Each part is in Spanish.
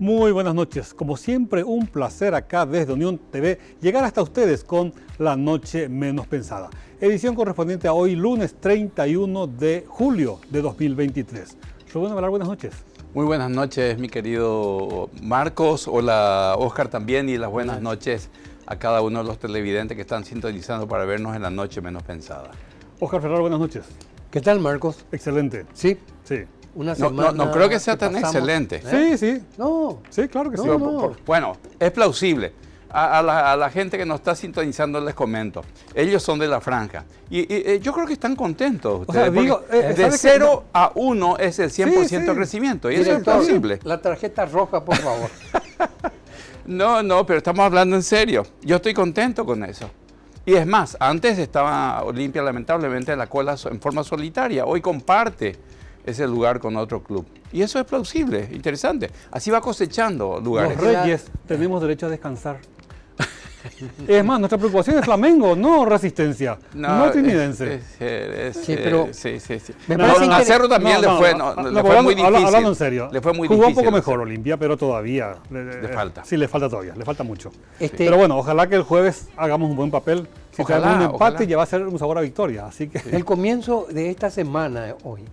Muy buenas noches. Como siempre, un placer acá desde Unión TV llegar hasta ustedes con La Noche Menos Pensada. Edición correspondiente a hoy, lunes 31 de julio de 2023. Rubén Avalar, buenas noches. Muy buenas noches, mi querido Marcos. Hola, Oscar también. Y las buenas noches a cada uno de los televidentes que están sintonizando para vernos en La Noche Menos Pensada. Oscar Ferraro, buenas noches. ¿Qué tal, Marcos? Excelente. Sí. Sí. Una semana no creo que sea tan pasamos, excelente. Sí, sí. No. Sí, claro que sí. Bueno, es plausible. A la gente que nos está sintonizando les comento. Ellos son de la franja. Y yo creo que están contentos. Ustedes, de 0 a 1 es el 100% de crecimiento. Y eso es plausible. La tarjeta roja, por favor. No, pero estamos hablando en serio. Yo estoy contento con eso. Y es más, antes estaba Olimpia lamentablemente en la cola en forma solitaria. Hoy comparte ese lugar con otro club. Y eso es plausible, interesante. Así va cosechando lugares. Los Reyes tenemos derecho a descansar. Es más, nuestra preocupación es Flamengo, no Resistencia, no Trinidense. Sí, pero sí. Me parece a Cerro también le fue muy difícil. Hablando en serio, le fue muy jugó difícil. un poco mejor Olimpia, pero todavía le falta. Sí, le falta todavía, le falta mucho. Pero bueno, ojalá que el jueves hagamos un buen papel. Si tenemos un empate, ya va a ser un sabor a victoria. Así que el comienzo de esta semana, hoy,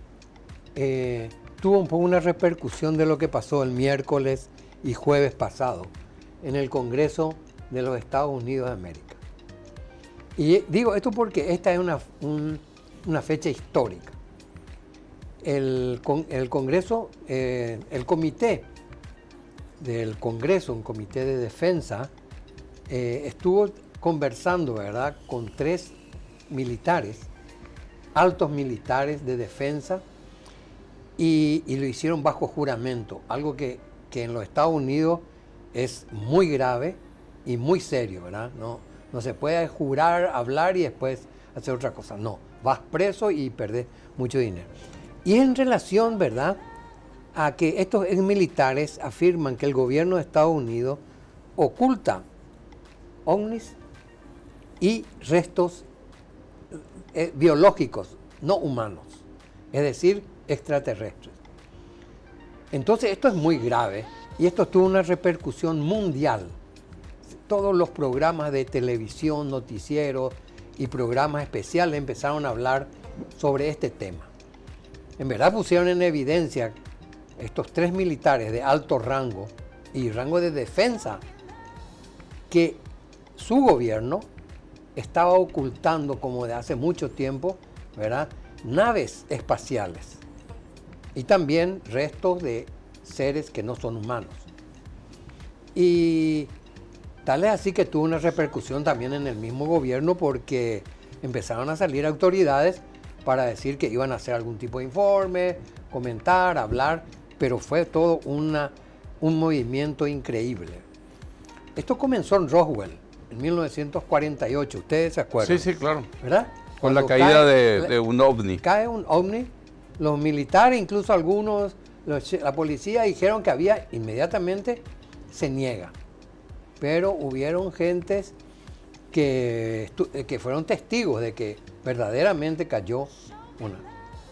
tuvo un poco una repercusión de lo que pasó el miércoles y jueves pasado en el Congreso de los Estados Unidos de América. Y digo esto porque esta es una fecha histórica. El Congreso, el comité del Congreso, un comité de defensa, estuvo conversando, ¿verdad?, con 3 militares, altos militares de defensa, y lo hicieron bajo juramento, algo que en los Estados Unidos es muy grave y muy serio, ¿verdad? No se puede jurar, hablar y después hacer otra cosa. No, vas preso y perdés mucho dinero. Y en relación, ¿verdad?, a que estos exmilitares afirman que el gobierno de Estados Unidos oculta ovnis y restos biológicos no humanos, es decir, extraterrestres. Entonces esto es muy grave y esto tuvo una repercusión mundial. Todos los programas de televisión, noticieros y programas especiales empezaron a hablar sobre este tema. En verdad pusieron en evidencia estos 3 militares de alto rango y rango de defensa que su gobierno estaba ocultando, como de hace mucho tiempo, ¿verdad?, naves espaciales y también restos de seres que no son humanos. Y tal es así que tuvo una repercusión también en el mismo gobierno, porque empezaron a salir autoridades para decir que iban a hacer algún tipo de informe, comentar, hablar, pero fue todo un movimiento increíble. Esto comenzó en Roswell, en 1948, ustedes se acuerdan. Sí, claro. ¿Verdad? Con la caída de un ovni. Cae un ovni, los militares, incluso algunos, la policía dijeron que había, inmediatamente se niega. Pero hubieron gentes que fueron testigos de que verdaderamente cayó una.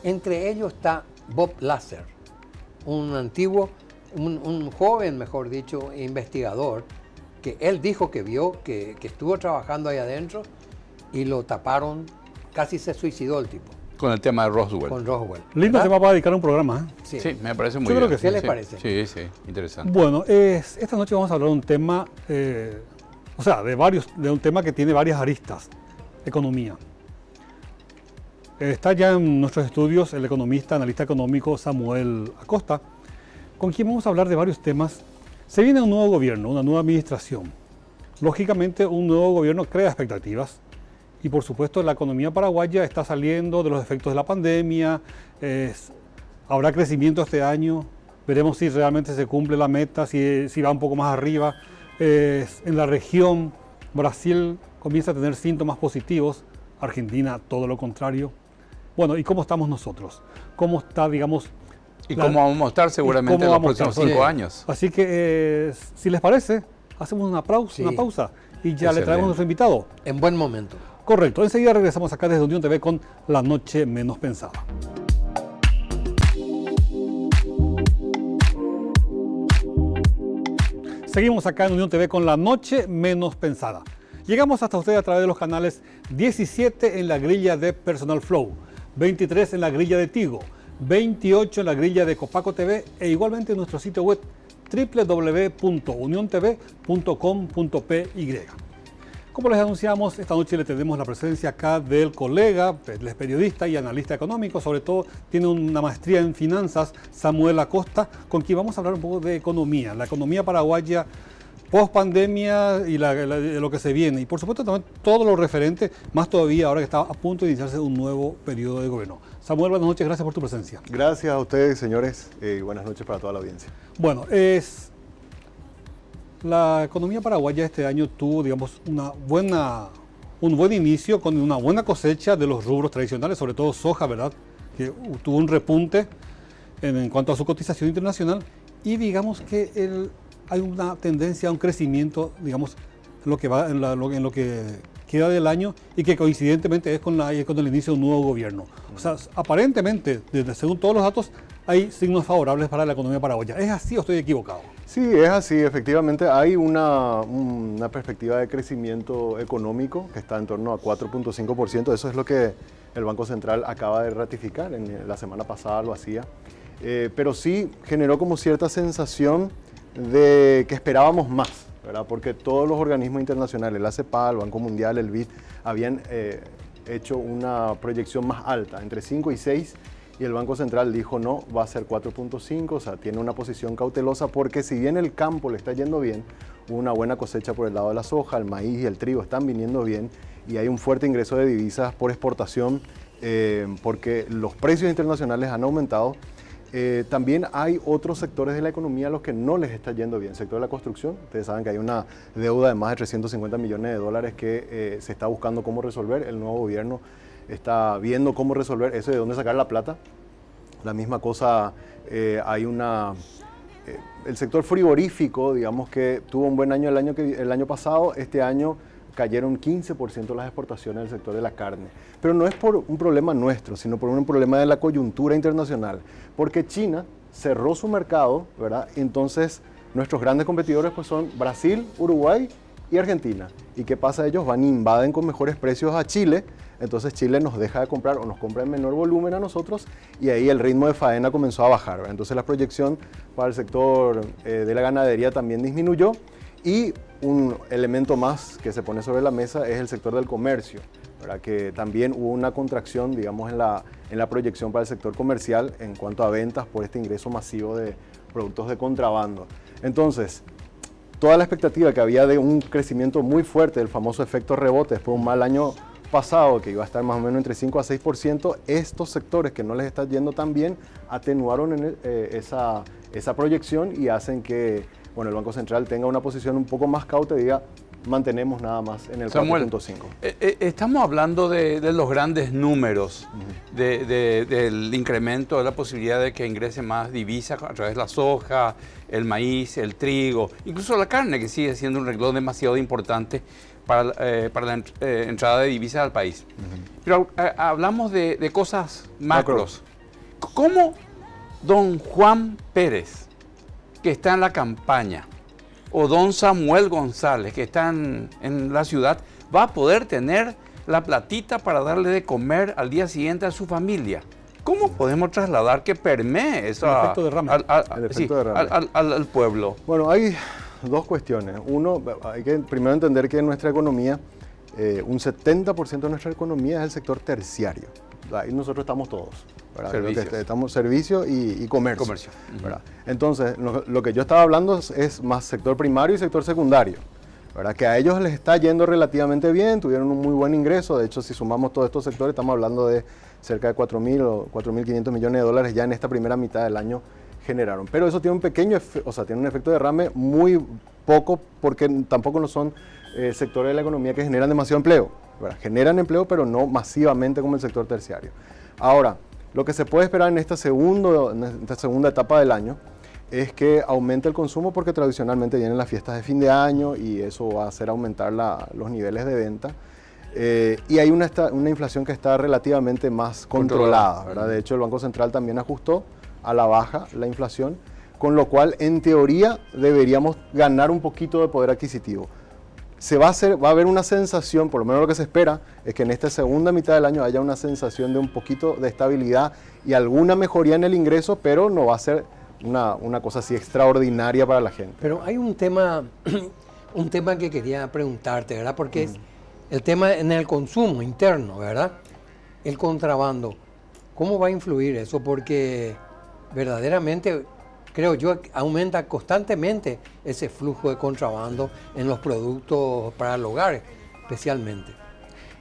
Entre ellos está Bob Lazar, un joven, mejor dicho, investigador, que él dijo que vio, que estuvo trabajando ahí adentro y lo taparon, casi se suicidó el tipo. Con el tema de Roswell. Con Roswell. lindo tema para dedicar un programa, ¿eh? Sí, me parece muy Yo bien. creo que sí. ¿Qué les parece? Sí, interesante. Bueno, esta noche vamos a hablar de un tema, de un tema que tiene varias aristas. Economía. Está ya en nuestros estudios el economista, analista económico Samuel Acosta, con quien vamos a hablar de varios temas. Se viene un nuevo gobierno, una nueva administración. Lógicamente, un nuevo gobierno crea expectativas. Y por supuesto la economía paraguaya está saliendo de los efectos de la pandemia, habrá crecimiento este año, veremos si realmente se cumple la meta, si va un poco más arriba. En la región, Brasil comienza a tener síntomas positivos, Argentina todo lo contrario. Bueno, ¿y cómo estamos nosotros? ¿Cómo está, digamos... ¿Y cómo vamos a estar seguramente en los próximos 5 años? Así que, si les parece, hacemos una pausa y ya le traemos a nuestro invitado. En buen momento. Correcto, enseguida regresamos acá desde Unión TV con La Noche Menos Pensada. Seguimos acá en Unión TV con La Noche Menos Pensada. Llegamos hasta ustedes a través de los canales 17 en la grilla de Personal Flow, 23 en la grilla de Tigo, 28 en la grilla de Copaco TV e igualmente en nuestro sitio web www.uniontv.com.py. Como les anunciamos, esta noche le tenemos la presencia acá del colega, él es periodista y analista económico, sobre todo tiene una maestría en finanzas, Samuel Acosta, con quien vamos a hablar un poco de economía, la economía paraguaya post pandemia y lo que se viene. Y por supuesto también todo lo referente, más todavía ahora que está a punto de iniciarse un nuevo periodo de gobierno. Samuel, buenas noches, gracias por tu presencia. Gracias a ustedes, señores, y buenas noches para toda la audiencia. Bueno, la economía paraguaya este año tuvo, digamos, un buen inicio con una buena cosecha de los rubros tradicionales, sobre todo soja, ¿verdad? Que tuvo un repunte en cuanto a su cotización internacional y digamos que hay una tendencia a un crecimiento, digamos, lo que va en lo que queda del año y que coincidentemente es con el inicio de un nuevo gobierno. O sea, aparentemente, según todos los datos, hay signos favorables para la economía paraguaya. ¿Es así o estoy equivocado? Sí, es así. Efectivamente, hay una perspectiva de crecimiento económico que está en torno a 4.5%. Eso es lo que el Banco Central acaba de ratificar. La semana pasada lo hacía. Pero sí generó como cierta sensación de que esperábamos más, ¿verdad? Porque todos los organismos internacionales, la CEPAL, el Banco Mundial, el BID, habían hecho una proyección más alta, entre 5 y 6, y el Banco Central dijo no, va a ser 4.5, o sea, tiene una posición cautelosa porque si bien el campo le está yendo bien, hubo una buena cosecha por el lado de la soja, el maíz y el trigo están viniendo bien y hay un fuerte ingreso de divisas por exportación porque los precios internacionales han aumentado. También hay otros sectores de la economía a los que no les está yendo bien. El sector de la construcción, ustedes saben que hay una deuda de más de 350 millones de dólares que se está buscando cómo resolver. El nuevo gobierno está viendo cómo resolver eso y de dónde sacar la plata. La misma cosa, el sector frigorífico, digamos que tuvo un buen año el año pasado, este año cayeron 15% las exportaciones del sector de la carne. Pero no es por un problema nuestro, sino por un problema de la coyuntura internacional. Porque China cerró su mercado, ¿verdad? Entonces, nuestros grandes competidores pues, son Brasil, Uruguay y Argentina. ¿Y qué pasa? Ellos van e invaden con mejores precios a Chile. Entonces, Chile nos deja de comprar o nos compra en menor volumen a nosotros y ahí el ritmo de faena comenzó a bajar, ¿verdad? Entonces, la proyección para el sector de la ganadería también disminuyó. Y un elemento más que se pone sobre la mesa es el sector del comercio, ¿verdad? Que también hubo una contracción, digamos, en la proyección para el sector comercial en cuanto a ventas por este ingreso masivo de productos de contrabando. Entonces, toda la expectativa que había de un crecimiento muy fuerte del famoso efecto rebote después de un mal año pasado, que iba a estar más o menos entre 5 a 6%, estos sectores que no les está yendo tan bien atenuaron esa proyección y hacen que el Banco Central tenga una posición un poco más cauta y diga, mantenemos nada más en el 4.5. Estamos hablando de los grandes números, del incremento, de la posibilidad de que ingrese más divisas a través de la soja, el maíz, el trigo, incluso la carne, que sigue siendo un renglón demasiado importante para la entrada de divisas al país. Pero hablamos de cosas macros. ¿Cómo don Juan Pérez, que está en la campaña, o don Samuel González, que está en la ciudad, va a poder tener la platita para darle de comer al día siguiente a su familia? ¿Cómo podemos trasladar que permee eso al pueblo? Bueno, hay dos cuestiones. Uno, hay que primero entender que en nuestra economía, un 70% de nuestra economía es el sector terciario. Ahí nosotros estamos todos. Estamos servicio y comercio. ¿Verdad? Entonces, lo que yo estaba hablando es más sector primario y sector secundario, ¿verdad? Que a ellos les está yendo relativamente bien, tuvieron un muy buen ingreso. De hecho, si sumamos todos estos sectores, estamos hablando de cerca de 4.000 o 4.500 millones de dólares ya en esta primera mitad del año generaron. Pero eso tiene tiene un efecto de derrame muy poco, porque tampoco no son sectores de la economía que generan demasiado empleo, ¿verdad? Generan empleo, pero no masivamente como el sector terciario. Ahora, lo que se puede esperar en esta segunda etapa del año es que aumente el consumo porque tradicionalmente vienen las fiestas de fin de año y eso va a hacer aumentar los niveles de venta. Y hay una inflación que está relativamente más controlada, ¿verdad? De hecho, el Banco Central también ajustó a la baja la inflación, con lo cual en teoría deberíamos ganar un poquito de poder adquisitivo. Va a haber una sensación, por lo menos lo que se espera, es que en esta segunda mitad del año haya una sensación de un poquito de estabilidad y alguna mejoría en el ingreso, pero no va a ser una cosa así extraordinaria para la gente. Pero hay un tema que quería preguntarte, ¿verdad? Porque es el tema en el consumo interno, ¿verdad? El contrabando, ¿cómo va a influir eso? Porque verdaderamente, creo yo, aumenta constantemente ese flujo de contrabando en los productos para el hogar, especialmente.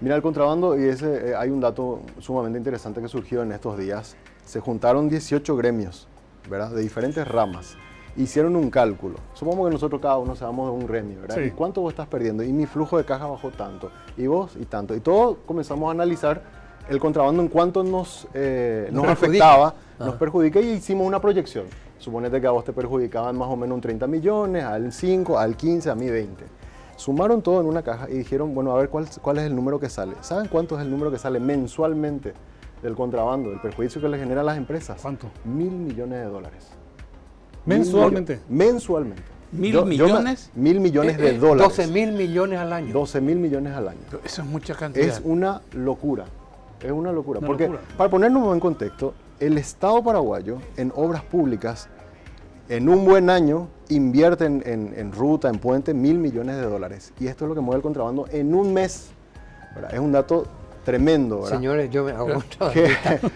Mira, el contrabando, y hay un dato sumamente interesante que surgió en estos días. Se juntaron 18 gremios, ¿verdad?, de diferentes ramas. Hicieron un cálculo. Supongamos que nosotros cada uno seamos de un gremio, ¿verdad? Sí. ¿Y cuánto vos estás perdiendo? Y mi flujo de caja bajó tanto. Y vos, y tanto. Y todos comenzamos a analizar el contrabando en cuánto nos afectaba, nos perjudica, y hicimos una proyección. Suponete que a vos te perjudicaban más o menos un 30 millones, al 5, al 15, a mí 20. Sumaron todo en una caja y dijeron, bueno, a ver cuál es el número que sale. ¿Saben cuánto es el número que sale mensualmente del contrabando, el perjuicio que le genera a las empresas? ¿Cuánto? $1.000 millones. ¿Mensualmente? Mensualmente. ¿1.000 millones? $1.000 millones de dólares. 12.000 millones al año. 12.000 millones al año. Pero eso es mucha cantidad. Es una locura. Es una locura. Una Porque, locura. para ponernos en contexto, el Estado paraguayo en obras públicas, en un buen año, invierte en ruta, en puente, $1.000 millones de dólares. Y esto es lo que mueve el contrabando en un mes, ¿verdad? Es un dato tremendo, ¿verdad? Señores, yo me hago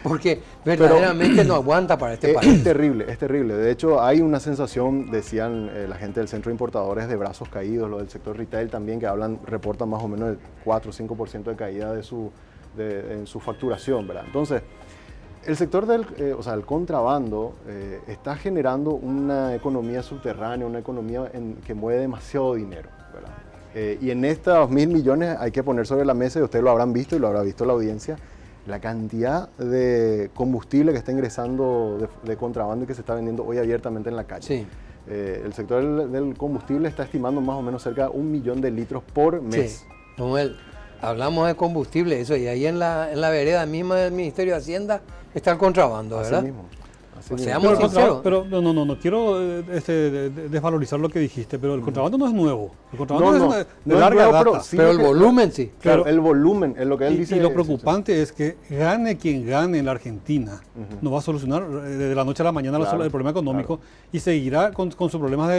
porque verdaderamente no aguanta para este país. Es terrible, es terrible. De hecho, hay una sensación, decían la gente del centro de importadores, de brazos caídos, lo del sector retail también, que reportan más o menos el 4 o 5% de caída en su facturación, ¿verdad? Entonces, el sector el contrabando está generando una economía subterránea, una economía que mueve demasiado dinero, ¿verdad? Y en estos 1.000 millones hay que poner sobre la mesa, y ustedes lo habrán visto y lo habrá visto la audiencia, la cantidad de combustible que está ingresando de contrabando y que se está vendiendo hoy abiertamente en la calle. Sí. El sector del combustible está estimando más o menos cerca de 1 millón de litros por mes. Sí. Manuel, hablamos de combustible, eso, y ahí en la vereda misma del Ministerio de Hacienda está el contrabando, ¿verdad? Así mismo. O sea, Pero, Seamos sinceros. pero no quiero desvalorizar lo que dijiste, pero el contrabando no es nuevo. El contrabando es de larga nuevo, data. sí Pero lo el volumen sí. Claro, Pero- el volumen es lo que él dice. Y lo preocupante es que gane quien gane en la Argentina, no va a solucionar de la noche a la mañana Claro, el problema económico, y seguirá con sus problemas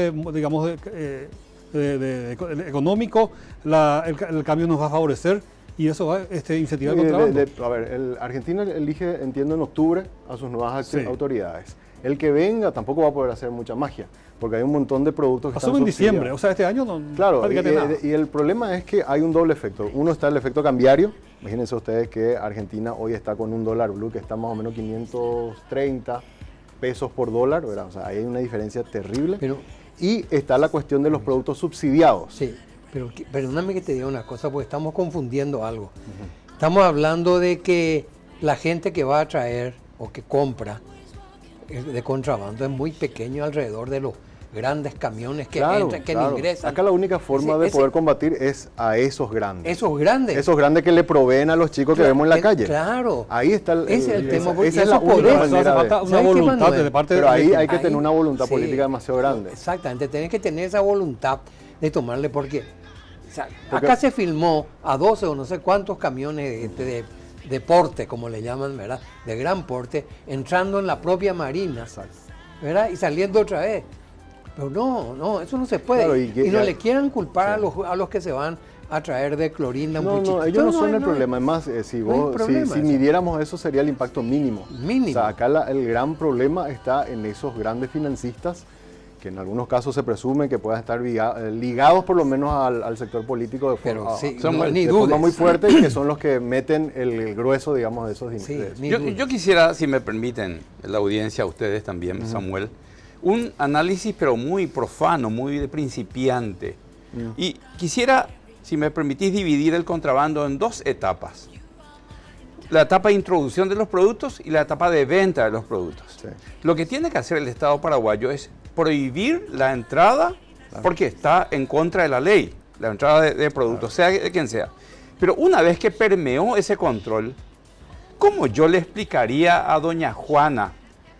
económico. El cambio nos va a favorecer y eso va a incentivar el contrabando. A ver, Argentina elige, entiendo, en octubre a sus nuevas Sí. autoridades. El que venga tampoco va a poder hacer mucha magia, porque hay un montón de productos que Asume están en diciembre, subsidiados. o sea, este año no Claro, prácticamente nada. y el problema es que hay un doble efecto. Uno está el efecto cambiario. Imagínense ustedes que Argentina hoy está con un dólar blue que está más o menos 530 pesos por dólar, ¿verdad? O sea, ahí hay una diferencia terrible. Pero, Y está la cuestión de los productos subsidiados. sí, pero perdóname que te diga una cosa, porque estamos confundiendo algo. Estamos hablando de que la gente que va a traer o que compra de contrabando es muy pequeño alrededor de los grandes camiones que entran, que claro. ingresan. Acá la única forma de poder combatir es a esos grandes. Esos grandes. Esos grandes que le proveen a los chicos que vemos en la calle. Claro. Ahí está Ese es el tema, porque esa es la eso por única eso Hace manera falta de... una ¿Sabes qué, voluntad Manuel? de parte Pero de ahí hay que Ahí- tener una voluntad sí. política demasiado grande. Exactamente, tenés que tener esa voluntad de tomarle, porque, o sea, Porque- acá se filmó a 12 o no sé cuántos camiones de porte, como le llaman, ¿verdad? De gran porte, entrando en la propia marina, Exacto. ¿verdad? Y saliendo otra vez. Pero no, eso no se puede. Claro, y no le quieran culpar a los que se van a traer de clorinda un No, poquito. ellos no son el hay- problema. Es más, si no hay problema si eso. midiéramos eso, sería el impacto mínimo. Mínimo. O sea, acá el gran problema está en esos grandes financistas, que en algunos casos se presume que puedan estar ligados por lo menos al sector político de Pero forma, sí, de forma muy fuerte, y que son los que meten el grueso, digamos, de esos Sí, dineros. ni Yo, duda. yo quisiera, si me permiten, la audiencia, ustedes también, Samuel, un análisis pero muy profano, muy de principiante. Y quisiera, si me permitís, dividir el contrabando en dos etapas. La etapa de introducción de los productos y la etapa de venta de los productos. Sí. Lo que tiene que hacer el Estado paraguayo es prohibir la entrada, porque está en contra de la ley, la entrada de productos, sea de quien sea. Pero una vez que permeó ese control, ¿cómo yo le explicaría a doña Juana,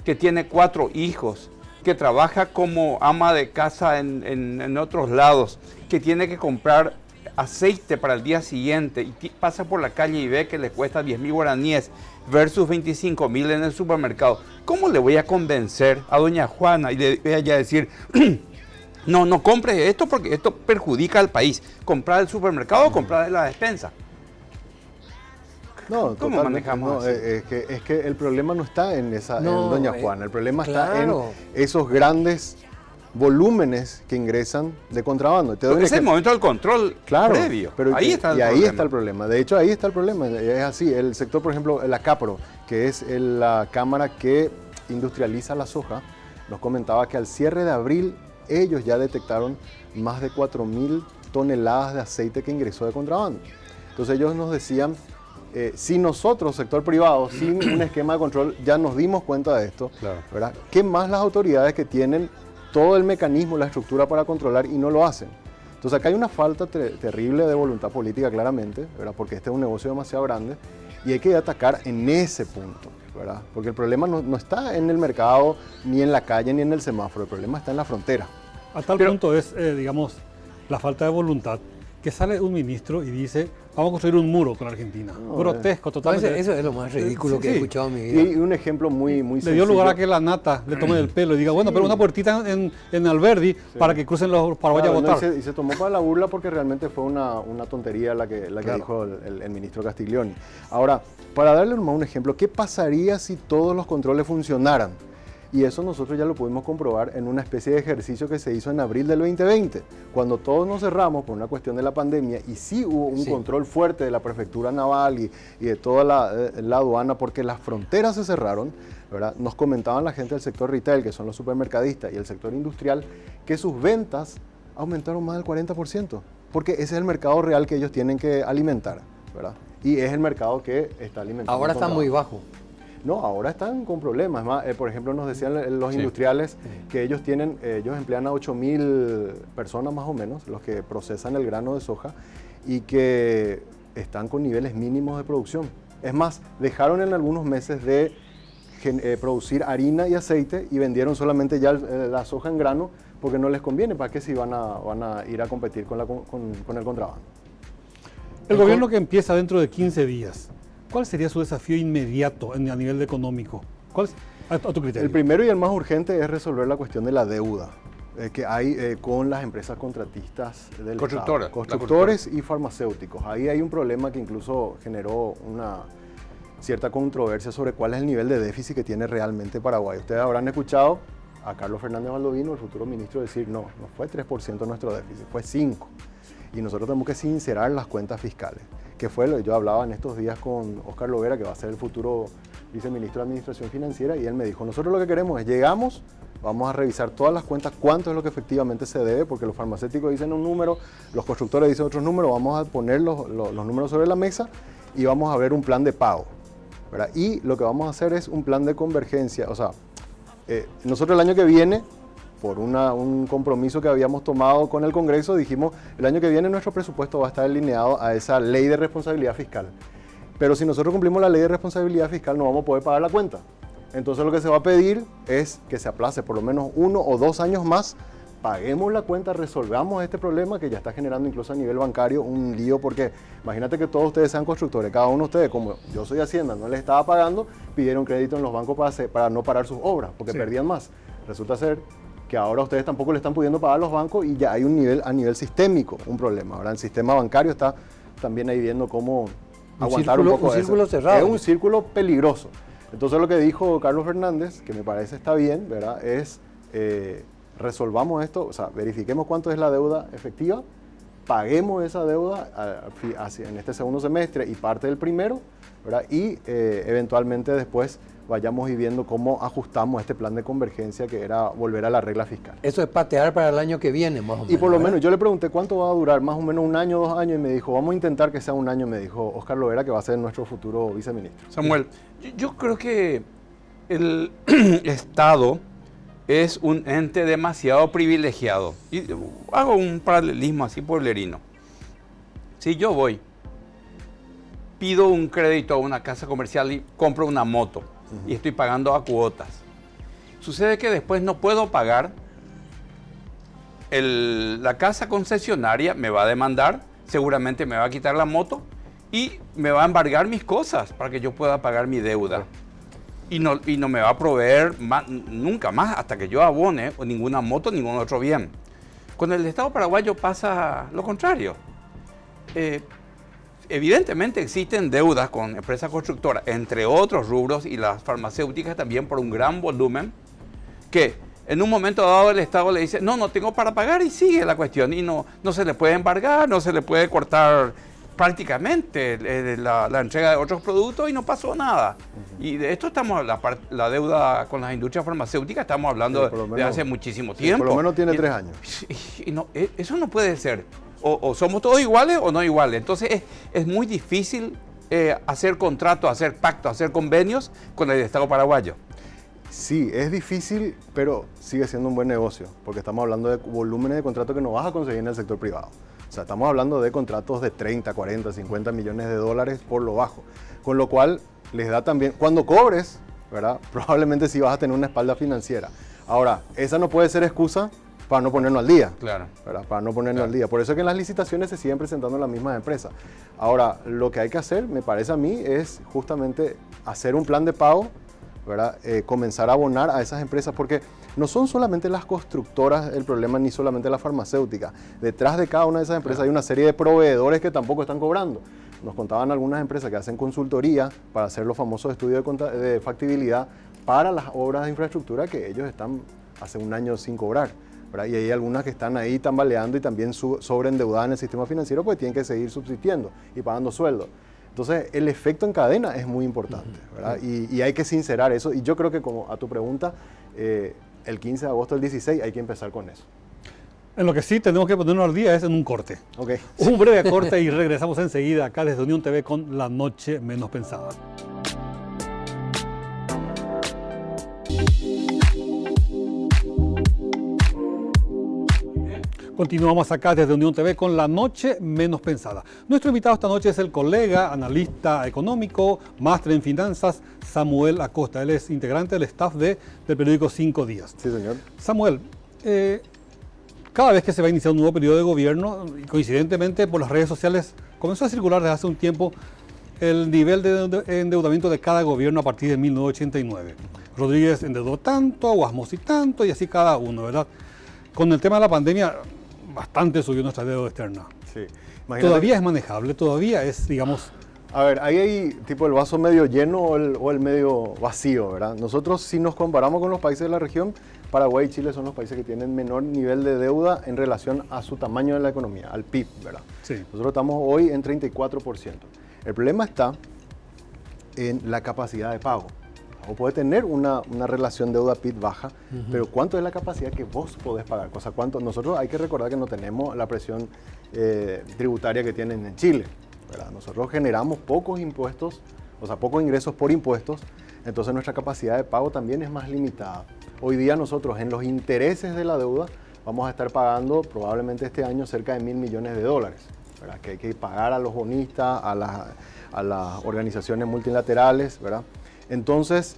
que tiene 4 hijos, que trabaja como ama de casa en otros lados, que tiene que comprar aceite para el día siguiente y pasa por la calle y ve que le cuesta 10.000 guaraníes versus 25.000 en el supermercado, ¿cómo le voy a convencer a doña Juana y le voy a decir, no compre esto porque esto perjudica al país, comprar el supermercado o comprar la despensa? No, ¿Cómo manejamos así? Es que el problema no está en doña Juana, el problema está en claro. esos grandes volúmenes que ingresan de contrabando. Te doy Es el momento del control previo. Pero ahí está el ahí problema. está el problema. De hecho, ahí está el problema. Es así. El sector, por ejemplo, la CAPRO, que es la cámara que industrializa la soja, nos comentaba que al cierre de abril ellos ya detectaron más de 4.000 toneladas de aceite que ingresó de contrabando. Entonces ellos nos decían, si nosotros, sector privado, sin un esquema de control, ya nos dimos cuenta de esto, Claro. ¿verdad? ¿Qué más las autoridades que tienen todo el mecanismo, la estructura para controlar y no lo hacen? Entonces acá hay una falta terrible de voluntad política, claramente, ¿verdad? Porque este es un negocio demasiado grande y hay que atacar en ese punto, ¿verdad? Porque el problema no está en el mercado, ni en la calle, ni en el semáforo, el problema está en la frontera. A tal punto es, digamos, la falta de voluntad que sale un ministro y dice, vamos a construir un muro con Argentina. Grotesco, totalmente. Eso es lo más ridículo que he escuchado en mi vida. Y un ejemplo muy Le sencillo. dio lugar a que la nata le tome del pelo y diga, bueno, pero una puertita en Alberdi para que crucen los paraguayos a votar. Y se tomó para la burla porque realmente fue una tontería la que dijo el ministro Castiglioni. Ahora, para darle un ejemplo, ¿qué pasaría si todos los controles funcionaran? Y eso nosotros ya lo pudimos comprobar en una especie de ejercicio que se hizo en abril del 2020, cuando todos nos cerramos por una cuestión de la pandemia y sí hubo un control fuerte de la prefectura naval y de toda la aduana porque las fronteras se cerraron, ¿verdad? Nos comentaban la gente del sector retail, que son los supermercadistas, y el sector industrial, que sus ventas aumentaron más del 40%, porque ese es el mercado real que ellos tienen que alimentar, ¿verdad? Y es el mercado que está alimentando. Ahora está muy bajo. No, ahora están con problemas. Más, por ejemplo, nos decían los industriales que ellos emplean a 8.000 personas más o menos, los que procesan el grano de soja, y que están con niveles mínimos de producción. Es más, dejaron en algunos meses de producir harina y aceite y vendieron solamente ya la soja en grano porque no les conviene. ¿Para qué si van a ir a competir con el contrabando? El gobierno que empieza dentro de 15 días, ¿cuál sería su desafío inmediato a nivel económico? ¿Cuál es, a tu criterio? El primero y el más urgente es resolver la cuestión de la deuda que hay con las empresas contratistas del Constructoras. Estado. Constructores y farmacéuticos. Ahí hay un problema que incluso generó una cierta controversia sobre cuál es el nivel de déficit que tiene realmente Paraguay. Ustedes habrán escuchado a Carlos Fernández Valdovino, el futuro ministro, decir no fue 3% nuestro déficit, fue 5%. Y nosotros tenemos que sincerar las cuentas fiscales, que fue lo que yo hablaba en estos días con Oscar Lovera, que va a ser el futuro viceministro de Administración Financiera, y él me dijo, nosotros lo que queremos es, llegamos, vamos a revisar todas las cuentas, cuánto es lo que efectivamente se debe, porque los farmacéuticos dicen un número, los constructores dicen otros números, vamos a poner los números sobre la mesa y vamos a ver un plan de pago, ¿verdad? Y lo que vamos a hacer es un plan de convergencia, o sea, nosotros el año que viene, por un compromiso que habíamos tomado con el Congreso, dijimos, el año que viene nuestro presupuesto va a estar alineado a esa ley de responsabilidad fiscal. Pero si nosotros cumplimos la ley de responsabilidad fiscal, no vamos a poder pagar la cuenta. Entonces lo que se va a pedir es que se aplace por lo menos 1 o 2 años más, paguemos la cuenta, resolvamos este problema que ya está generando incluso a nivel bancario un lío, porque imagínate que todos ustedes sean constructores, cada uno de ustedes, como yo soy Hacienda, no les estaba pagando, pidieron crédito en los bancos para no parar sus obras, porque perdían más. Resulta ser que ahora ustedes tampoco le están pudiendo pagar a los bancos y ya hay un nivel a nivel sistémico, un problema. Ahora el sistema bancario está también ahí viendo cómo aguantar un poco un círculo cerrado. Es un círculo peligroso. Entonces lo que dijo Carlos Fernández, que me parece está bien, ¿verdad? Es resolvamos esto, o sea, verifiquemos cuánto es la deuda efectiva, paguemos esa deuda en este segundo semestre y parte del primero, ¿verdad? Y eventualmente después vayamos viendo cómo ajustamos este plan de convergencia que era volver a la regla fiscal. Eso es patear para el año que viene, más o menos. Y por lo menos, yo le pregunté cuánto va a durar, más o menos 1 año, 2 años, y me dijo, vamos a intentar que sea 1 año, me dijo Oscar Lovera, que va a ser nuestro futuro viceministro. Samuel, yo creo que el Estado es un ente demasiado privilegiado. Y hago un paralelismo así pueblerino. Si yo voy, pido un crédito a una casa comercial y compro una moto, y estoy pagando a cuotas. Sucede que después no puedo pagar, la casa concesionaria me va a demandar, seguramente me va a quitar la moto y me va a embargar mis cosas para que yo pueda pagar mi deuda. Y no me va a proveer nunca más hasta que yo abone ninguna moto, ningún otro bien. Con el Estado paraguayo pasa lo contrario. Evidentemente existen deudas con empresas constructoras, entre otros rubros, y las farmacéuticas también por un gran volumen, que en un momento dado el Estado le dice, no tengo para pagar, y sigue la cuestión, y no se le puede embargar, no se le puede cortar prácticamente la entrega de otros productos y no pasó nada. Y de esto estamos, la deuda con las industrias farmacéuticas, estamos hablando de hace muchísimo tiempo. Por lo menos tiene 3 años. Eso no puede ser. O somos todos iguales o no iguales. Entonces es muy difícil hacer contratos, hacer pactos, hacer convenios con el Estado paraguayo. Sí, es difícil, pero sigue siendo un buen negocio, porque estamos hablando de volúmenes de contratos que no vas a conseguir en el sector privado. O sea, estamos hablando de contratos de 30, 40, 50 millones de dólares por lo bajo. Con lo cual, les da también, cuando cobres, ¿verdad? Probablemente sí vas a tener una espalda financiera. Ahora, esa no puede ser excusa para no ponernos al día. Claro. ¿Verdad? Para no ponernos al día. Por eso es que en las licitaciones se siguen presentando las mismas empresas. Ahora, lo que hay que hacer, me parece a mí, es justamente hacer un plan de pago, ¿verdad? Comenzar a abonar a esas empresas, porque no son solamente las constructoras el problema, ni solamente la farmacéutica. Detrás de cada una de esas empresas hay una serie de proveedores que tampoco están cobrando. Nos contaban algunas empresas que hacen consultoría para hacer los famosos estudios de factibilidad para las obras de infraestructura que ellos están hace un año sin cobrar, ¿verdad? Y hay algunas que están ahí tambaleando y también sobreendeudadas en el sistema financiero, porque tienen que seguir subsistiendo y pagando sueldos. Entonces, el efecto en cadena es muy importante, ¿verdad? Y hay que sincerar eso. Y yo creo que, como a tu pregunta, el 15 de agosto del 16 hay que empezar con eso. En lo que sí tenemos que ponernos al día es en un corte. Okay. Un breve corte y regresamos enseguida acá desde Unión TV con La Noche Menos Pensada. Continuamos acá desde Unión TV con La Noche Menos Pensada. Nuestro invitado esta noche es el colega, analista económico, máster en finanzas, Samuel Acosta. Él es integrante del staff del periódico 5 Días. Sí, señor. Samuel, cada vez que se va a iniciar un nuevo periodo de gobierno, y coincidentemente por las redes sociales, comenzó a circular desde hace un tiempo el nivel de endeudamiento de cada gobierno a partir de 1989. Rodríguez endeudó tanto, Guasmosi tanto, y así cada uno, ¿verdad? Con el tema de la pandemia, bastante subió nuestra deuda externa. Sí. Todavía es manejable, todavía es, digamos... A ver, ahí hay tipo el vaso medio lleno o el medio vacío, ¿verdad? Nosotros, si nos comparamos con los países de la región, Paraguay y Chile son los países que tienen menor nivel de deuda en relación a su tamaño de la economía, al PIB, ¿verdad? Sí. Nosotros estamos hoy en 34%. El problema está en la capacidad de pago. O puede tener una relación deuda-PIB baja, pero ¿cuánto es la capacidad que vos podés pagar? O sea, ¿cuánto? Nosotros hay que recordar que no tenemos la presión tributaria que tienen en Chile, ¿verdad? Nosotros generamos pocos impuestos, o sea, pocos ingresos por impuestos, entonces nuestra capacidad de pago también es más limitada. Hoy día nosotros en los intereses de la deuda vamos a estar pagando probablemente este año cerca de $1.000 millones, ¿verdad? Que hay que pagar a los bonistas, a las organizaciones multilaterales, ¿verdad? Entonces,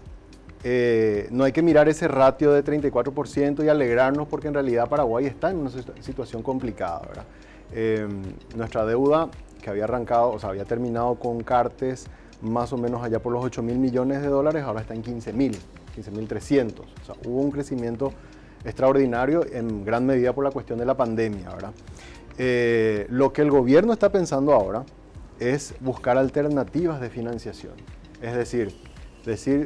no hay que mirar ese ratio de 34% y alegrarnos porque en realidad Paraguay está en una situación complicada, ¿verdad? Nuestra deuda que había arrancado, o sea, había terminado con Cartes más o menos allá por los $8.000 millones, ahora está en 15.300. O sea, hubo un crecimiento extraordinario en gran medida por la cuestión de la pandemia, ¿verdad? Lo que el gobierno está pensando ahora es buscar alternativas de financiación. Es decir,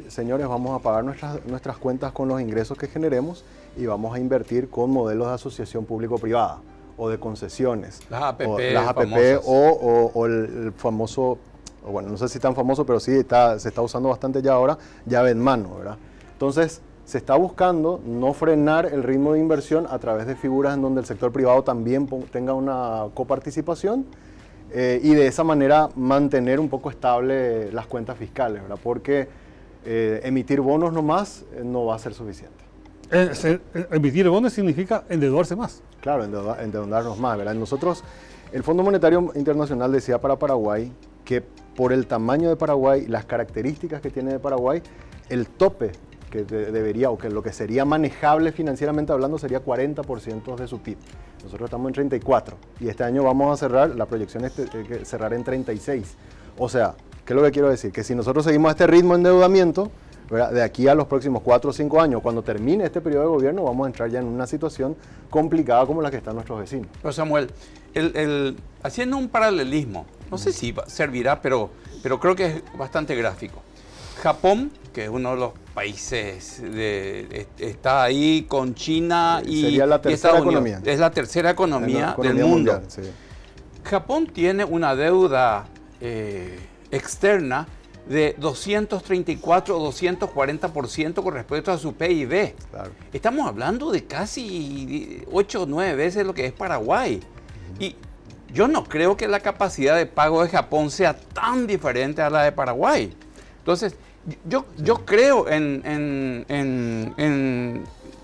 señores, vamos a pagar nuestras cuentas con los ingresos que generemos y vamos a invertir con modelos de asociación público-privada o de concesiones. Las APP, o el famoso, bueno, no sé si tan famoso, pero sí se está usando bastante ya ahora, llave en mano, ¿verdad? Entonces, se está buscando no frenar el ritmo de inversión a través de figuras en donde el sector privado también tenga una coparticipación y de esa manera mantener un poco estable las cuentas fiscales, ¿verdad? Porque emitir bonos nomás no va a ser suficiente. Emitir bonos significa endeudarse más. Claro, endeudarnos más, ¿verdad? Nosotros, el Fondo Monetario Internacional decía para Paraguay que por el tamaño de Paraguay, las características que tiene de Paraguay, el tope que debería, o que lo que sería manejable financieramente hablando, sería 40% de su PIB. Nosotros estamos en 34 y este año vamos a cerrar, la proyección es que cerrar en 36. O sea, ¿qué es lo que quiero decir? Que si nosotros seguimos a este ritmo de endeudamiento, ¿verdad?, de aquí a los próximos 4 o 5 años, cuando termine este periodo de gobierno, vamos a entrar ya en una situación complicada como la que están nuestros vecinos. Pero Samuel, haciendo un paralelismo, no sé si servirá, pero creo que es bastante gráfico. Japón, que es uno de los países, está ahí con China y sería la tercera Estados Unidos. economía. Es la tercera economía del mundo. Mundial, sí. Japón tiene una deuda externa de 234 o 240% con respecto a su PIB. Claro. Estamos hablando de casi 8 o 9 veces lo que es Paraguay. Y yo no creo que la capacidad de pago de Japón sea tan diferente a la de Paraguay. Entonces, yo creo en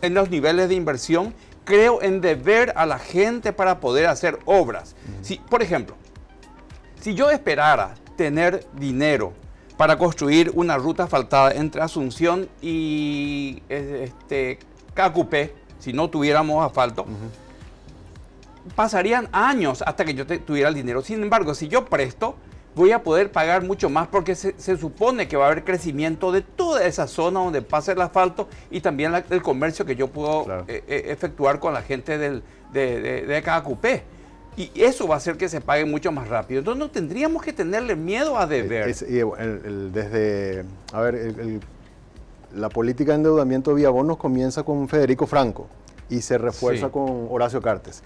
los niveles de inversión, creo en deber a la gente para poder hacer obras. Si, por ejemplo, si yo esperara tener dinero para construir una ruta asfaltada entre Asunción y Cacupé, si no tuviéramos asfalto, pasarían años hasta que yo tuviera el dinero. Sin embargo, si yo presto, voy a poder pagar mucho más porque se supone que va a haber crecimiento de toda esa zona donde pasa el asfalto y también el comercio que yo puedo efectuar con la gente de Cacupé. Y eso va a hacer que se pague mucho más rápido. Entonces no tendríamos que tenerle miedo a deber. La política de endeudamiento vía bonos comienza con Federico Franco y se refuerza con Horacio Cartes.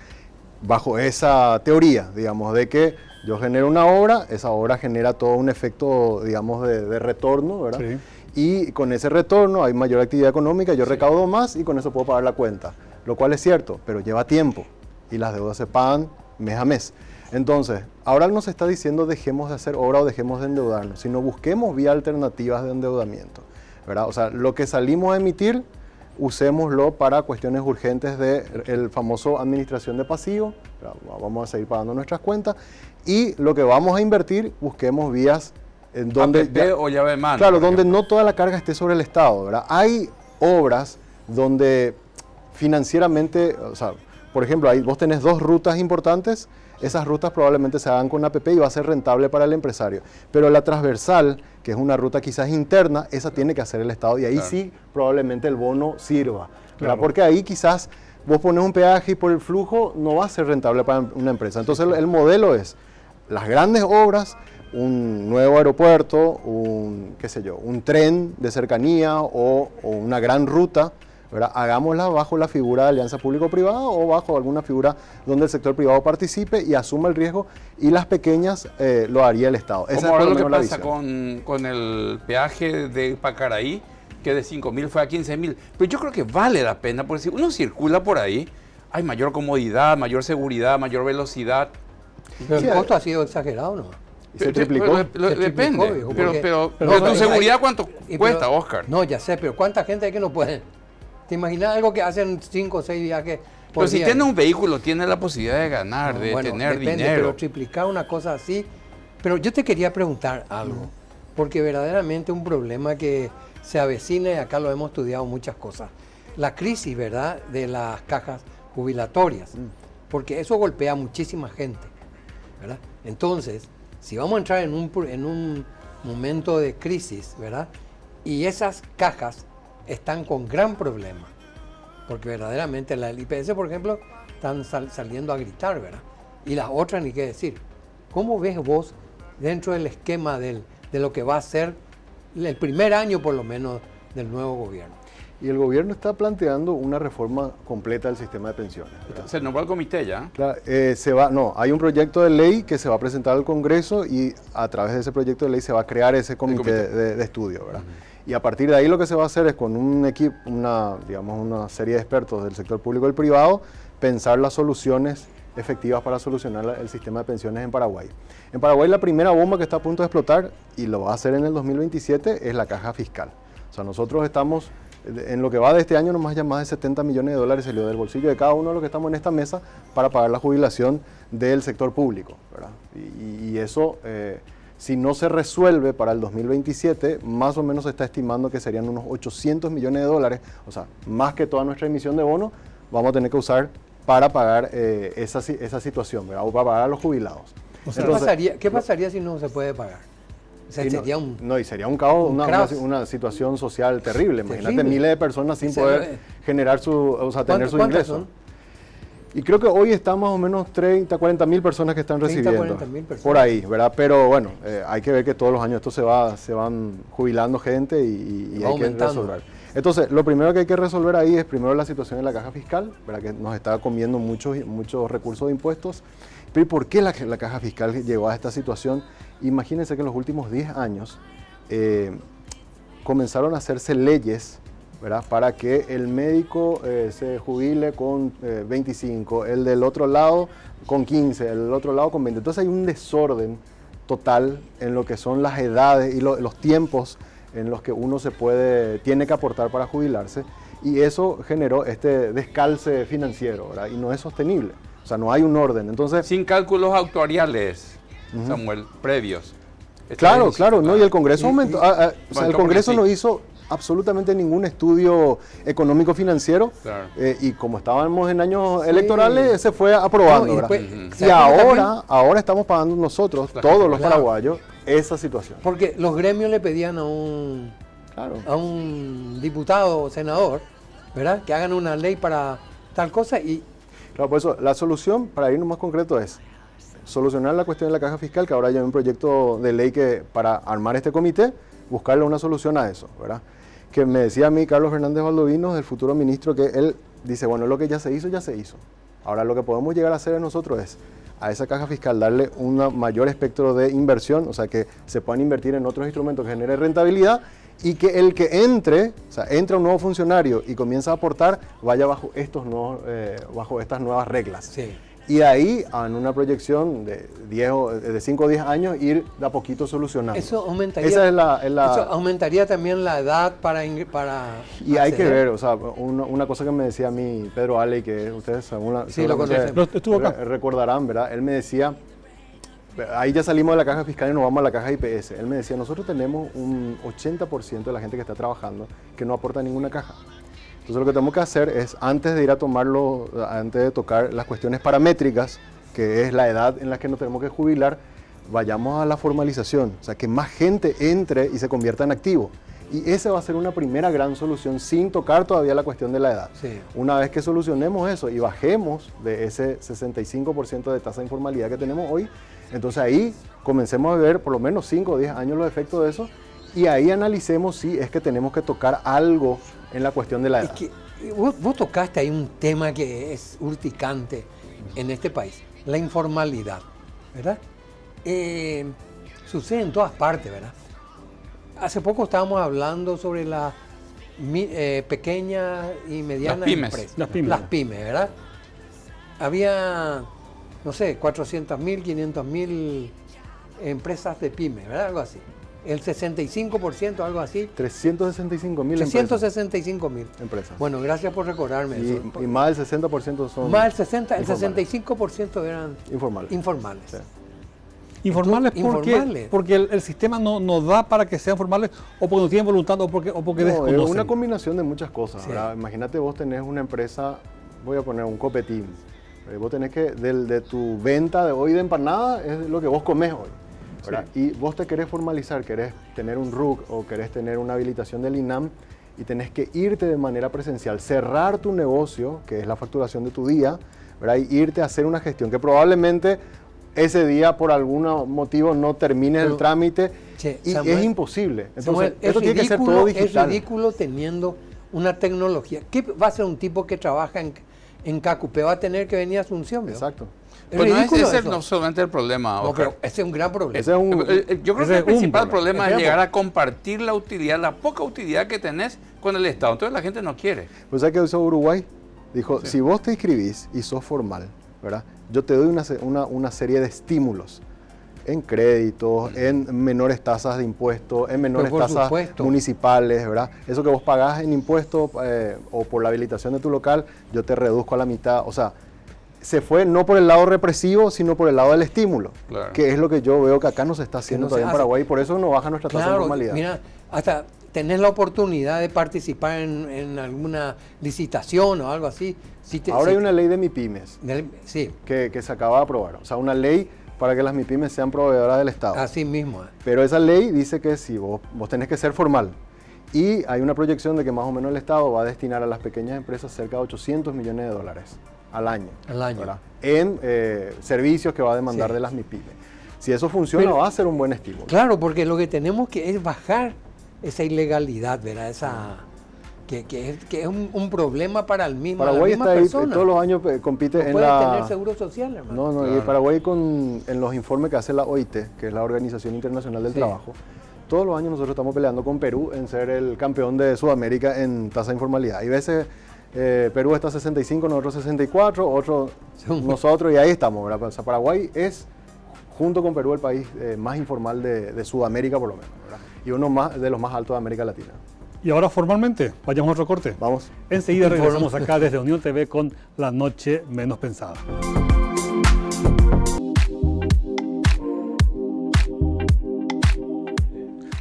Bajo esa teoría, digamos, de que yo genero una obra, esa obra genera todo un efecto, digamos, de retorno, ¿verdad? Sí. Y con ese retorno hay mayor actividad económica, yo recaudo más y con eso puedo pagar la cuenta. Lo cual es cierto, pero lleva tiempo y las deudas se pagan mes a mes. Entonces, ahora no se está diciendo dejemos de hacer obra o dejemos de endeudarnos, sino busquemos vías alternativas de endeudamiento, ¿verdad? O sea, lo que salimos a emitir, usémoslo para cuestiones urgentes del famoso administración de pasivo, vamos a seguir pagando nuestras cuentas, y lo que vamos a invertir, busquemos vías en donde... APP o llave de mano. Claro, donde no toda la carga esté sobre el Estado, ¿verdad? Hay obras donde financieramente, o sea, por ejemplo, ahí vos tenés 2 rutas importantes, esas rutas probablemente se hagan con APP y va a ser rentable para el empresario. Pero la transversal, que es una ruta quizás interna, esa tiene que hacer el Estado y ahí sí probablemente el bono sirva. Claro. Porque ahí quizás vos pones un peaje y por el flujo no va a ser rentable para una empresa. Entonces el modelo es las grandes obras, un nuevo aeropuerto, un tren de cercanía o una gran ruta, ¿verdad? Hagámosla bajo la figura de alianza público-privada o bajo alguna figura donde el sector privado participe y asuma el riesgo, y las pequeñas lo haría el Estado. Esa es lo que pasa con el peaje de Pacaraí, que de 5.000 fue a 15.000. Pero yo creo que vale la pena, porque si uno circula por ahí, hay mayor comodidad, mayor seguridad, mayor velocidad. Pero el costo ha sido exagerado, ¿no? Se triplicó. Depende. Pero tu seguridad, ¿cuánto cuesta, Oscar? No, ya sé, pero ¿cuánta gente hay que no puede? ¿Te imaginas algo que hacen 5 o 6 viajes por Pero si día? tienes un vehículo, tienes la posibilidad de ganar, de tener depende, dinero. Pero triplicar una cosa así. Pero yo te quería preguntar algo, porque verdaderamente un problema que se avecina, y acá lo hemos estudiado muchas cosas, la crisis, ¿verdad?, de las cajas jubilatorias, porque eso golpea a muchísima gente, ¿verdad? Entonces, si vamos a entrar en un momento de crisis, ¿verdad?, y esas cajas están con gran problema, porque verdaderamente la IPS, por ejemplo, están saliendo a gritar, ¿verdad? Y las otras ni qué decir. ¿Cómo ves vos dentro del esquema de lo que va a ser el primer año, por lo menos, del nuevo gobierno? Y el gobierno está planteando una reforma completa del sistema de pensiones, ¿verdad? Se nombró el comité ya. Claro, hay un proyecto de ley que se va a presentar al Congreso y a través de ese proyecto de ley se va a crear ese comité de estudio, ¿verdad? Y a partir de ahí lo que se va a hacer es con un equipo, una serie de expertos del sector público y el privado, pensar las soluciones efectivas para solucionar el sistema de pensiones en Paraguay. En Paraguay la primera bomba que está a punto de explotar, y lo va a hacer en el 2027, es la caja fiscal. O sea, nosotros estamos, en lo que va de este año, nomás ya más de 70 millones de dólares salió del bolsillo de cada uno de los que estamos en esta mesa para pagar la jubilación del sector público, ¿verdad? Y eso Si no se resuelve para el 2027, más o menos se está estimando que serían unos 800 millones de dólares, o sea, más que toda nuestra emisión de bonos, vamos a tener que usar para pagar esa situación, ¿verdad? O para pagar a los jubilados. O sea, entonces, ¿qué pasaría si no se puede pagar? O sea, sería y sería un caos, una situación social terrible. Imagínate miles de personas sin poder generar tener su ingreso. Son? Y creo que hoy está más o menos 30, 40 mil personas que están recibiendo. 40.000 personas. Por ahí, ¿verdad? Pero bueno, hay que ver que todos los años esto se van jubilando gente y hay que resolver. Entonces, lo primero que hay que resolver ahí es primero la situación de la caja fiscal, ¿verdad? Que nos está comiendo muchos recursos de impuestos. Pero ¿por qué la caja fiscal llegó a esta situación? Imagínense que en los últimos 10 años comenzaron a hacerse leyes, ¿verdad? Para que el médico se jubile con 25, el del otro lado con 15, el del otro lado con 20. Entonces hay un desorden total en lo que son las edades y los tiempos en los que uno tiene que aportar para jubilarse, y eso generó este descalce financiero, ¿verdad? Y no es sostenible, o sea, no hay un orden. Entonces, sin cálculos actuariales, Samuel, previos. Claro, ¿no? Y el Congreso aumentó, el Congreso no hizo absolutamente ningún estudio económico financiero, claro. Y como estábamos en años electorales, se fue aprobando. Y ahora estamos pagando nosotros, todos los paraguayos, esa situación. Porque los gremios le pedían a un diputado o senador, ¿verdad?, que hagan una ley para tal cosa y... Claro, por eso la solución, para irnos más concreto, es solucionar la cuestión de la caja fiscal, que ahora ya hay un proyecto de ley que para armar este comité, buscarle una solución a eso, ¿verdad? Que me decía a mí Carlos Fernández Valdovinos, el futuro ministro, que él dice, bueno, lo que ya se hizo, ya se hizo. Ahora lo que podemos llegar a hacer nosotros es a esa caja fiscal darle un mayor espectro de inversión, o sea, que se puedan invertir en otros instrumentos que generen rentabilidad, y que el que entra un nuevo funcionario y comienza a aportar, vaya bajo estas nuevas reglas. Sí. Y de ahí, en una proyección de 5 o 10 años, ir de a poquito solucionando. Eso aumentaría, eso aumentaría también la edad para y acceder. Hay que ver, o sea, una cosa que me decía a mí Pedro Ale, que ustedes recordarán, ¿verdad? Él me decía, ahí ya salimos de la caja fiscal y nos vamos a la caja IPS. Él me decía, nosotros tenemos un 80% de la gente que está trabajando que no aporta ninguna caja. Entonces lo que tenemos que hacer es, antes de ir a antes de tocar las cuestiones paramétricas, que es la edad en la que nos tenemos que jubilar, vayamos a la formalización, o sea, que más gente entre y se convierta en activo. Y esa va a ser una primera gran solución sin tocar todavía la cuestión de la edad. Sí. Una vez que solucionemos eso y bajemos de ese 65% de tasa de informalidad que tenemos hoy, entonces ahí comencemos a ver por lo menos 5 o 10 años los efectos de eso, y ahí analicemos si es que tenemos que tocar algo en la cuestión de la edad. Es que vos tocaste ahí un tema que es urticante en este país, la informalidad, ¿verdad? Sucede en todas partes, ¿verdad? Hace poco estábamos hablando sobre las pequeñas y medianas empresas. Las pymes, ¿verdad? Había, no sé, 400.000, 500.000 empresas de pymes, ¿verdad? Algo así. El 65%, algo así. 365.000 365.000 empresas. Bueno, gracias por recordarme eso. Y más del 60% son... Más del 60%, el 65% eran informales. Sí. Informales porque el sistema no da para que sean formales, o porque no tienen voluntad, o porque desconocen. Es una combinación de muchas cosas. Sí. Imagínate, vos tenés una empresa, voy a poner un copetín. Vos tenés que, de tu venta de hoy de empanada, es lo que vos comés hoy. Sí. Y vos te querés formalizar, querés tener un RUC o querés tener una habilitación del INAM, y tenés que irte de manera presencial, cerrar tu negocio, que es la facturación de tu día, ¿verdad? Y irte a hacer una gestión que probablemente ese día por algún motivo no termine el trámite, y Samuel, es imposible. Entonces, Samuel, esto tiene que ser todo digital. Es ridículo teniendo una tecnología. ¿Qué va a hacer un tipo que trabaja en Cacupe? Va a tener que venir a Asunción, ¿verdad? Exacto. Bueno, ese es no solamente el problema. No, pero ese es un gran problema. Yo creo que el principal problema es llegar a compartir la utilidad, la poca utilidad que tenés con el Estado. Entonces la gente no quiere. Pues ¿sabes qué hizo Uruguay? Dijo, si vos te inscribís y sos formal, ¿verdad? Yo te doy una serie de estímulos en créditos, en menores tasas de impuestos, en menores tasas municipales, ¿verdad? Eso que vos pagás en impuestos o por la habilitación de tu local, yo te reduzco a la mitad. O sea, se fue no por el lado represivo, sino por el lado del estímulo, Claro. que es lo que yo veo que acá no se está haciendo no se todavía en hace. Paraguay, y por eso no baja nuestra tasa de Claro, informalidad. mira, hasta tenés la oportunidad de participar en alguna licitación o algo así. Ahora hay una ley de MIPYMES Sí, que se acaba de aprobar, o sea, una ley para que las MIPYMES sean proveedoras del Estado. así mismo. Pero esa ley dice que si vos tenés que ser formal. Y hay una proyección de que más o menos el Estado va a destinar a las pequeñas empresas cerca de $800 millones al año. Al año. ¿verdad? En servicios que va a demandar Sí. de las MIPYMES. Si eso funciona, Pero- va a ser un buen estímulo. Claro, porque lo que tenemos que es bajar esa ilegalidad, ¿verdad? Que es un problema para el mismo, Paraguay la misma está ahí, persona. todos los años compite No en puede la... tener seguro social, hermano. No, no, y Claro. Paraguay en los informes que hace la OIT, que es la Organización Internacional del Sí. Trabajo, todos los años nosotros estamos peleando con Perú en ser el campeón de Sudamérica en tasa de informalidad. Y a veces Perú está 65, nosotros 64, otros nosotros, y ahí estamos, ¿verdad? O sea, Paraguay es, junto con Perú, el país más informal de Sudamérica por lo menos, ¿verdad? Y uno de los más altos de América Latina. Y ahora formalmente, vayamos a otro corte. Vamos. Enseguida regresamos acá desde Unión TV con La Noche Menos Pensada.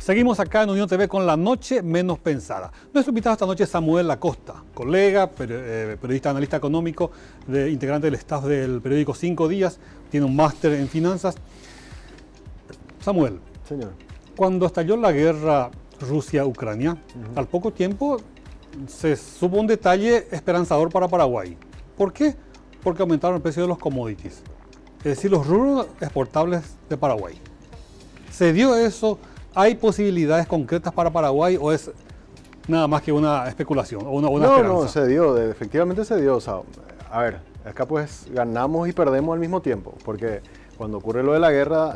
Seguimos acá en Unión TV con La Noche Menos Pensada. Nuestro invitado esta noche es Samuel Acosta, colega, periodista, analista económico, integrante del staff del periódico 5 Días, tiene un máster en finanzas. Samuel, Señor. cuando estalló la guerra Rusia-Ucrania, al poco tiempo se supo un detalle esperanzador para Paraguay. ¿Por qué? Porque aumentaron el precio de los commodities, es decir, los rubros exportables de Paraguay. ¿Se dio eso? ¿Hay posibilidades concretas para Paraguay o es nada más que una especulación o una esperanza? No, se dio, efectivamente se dio. O sea, a ver, acá pues ganamos y perdemos al mismo tiempo, porque cuando ocurre lo de la guerra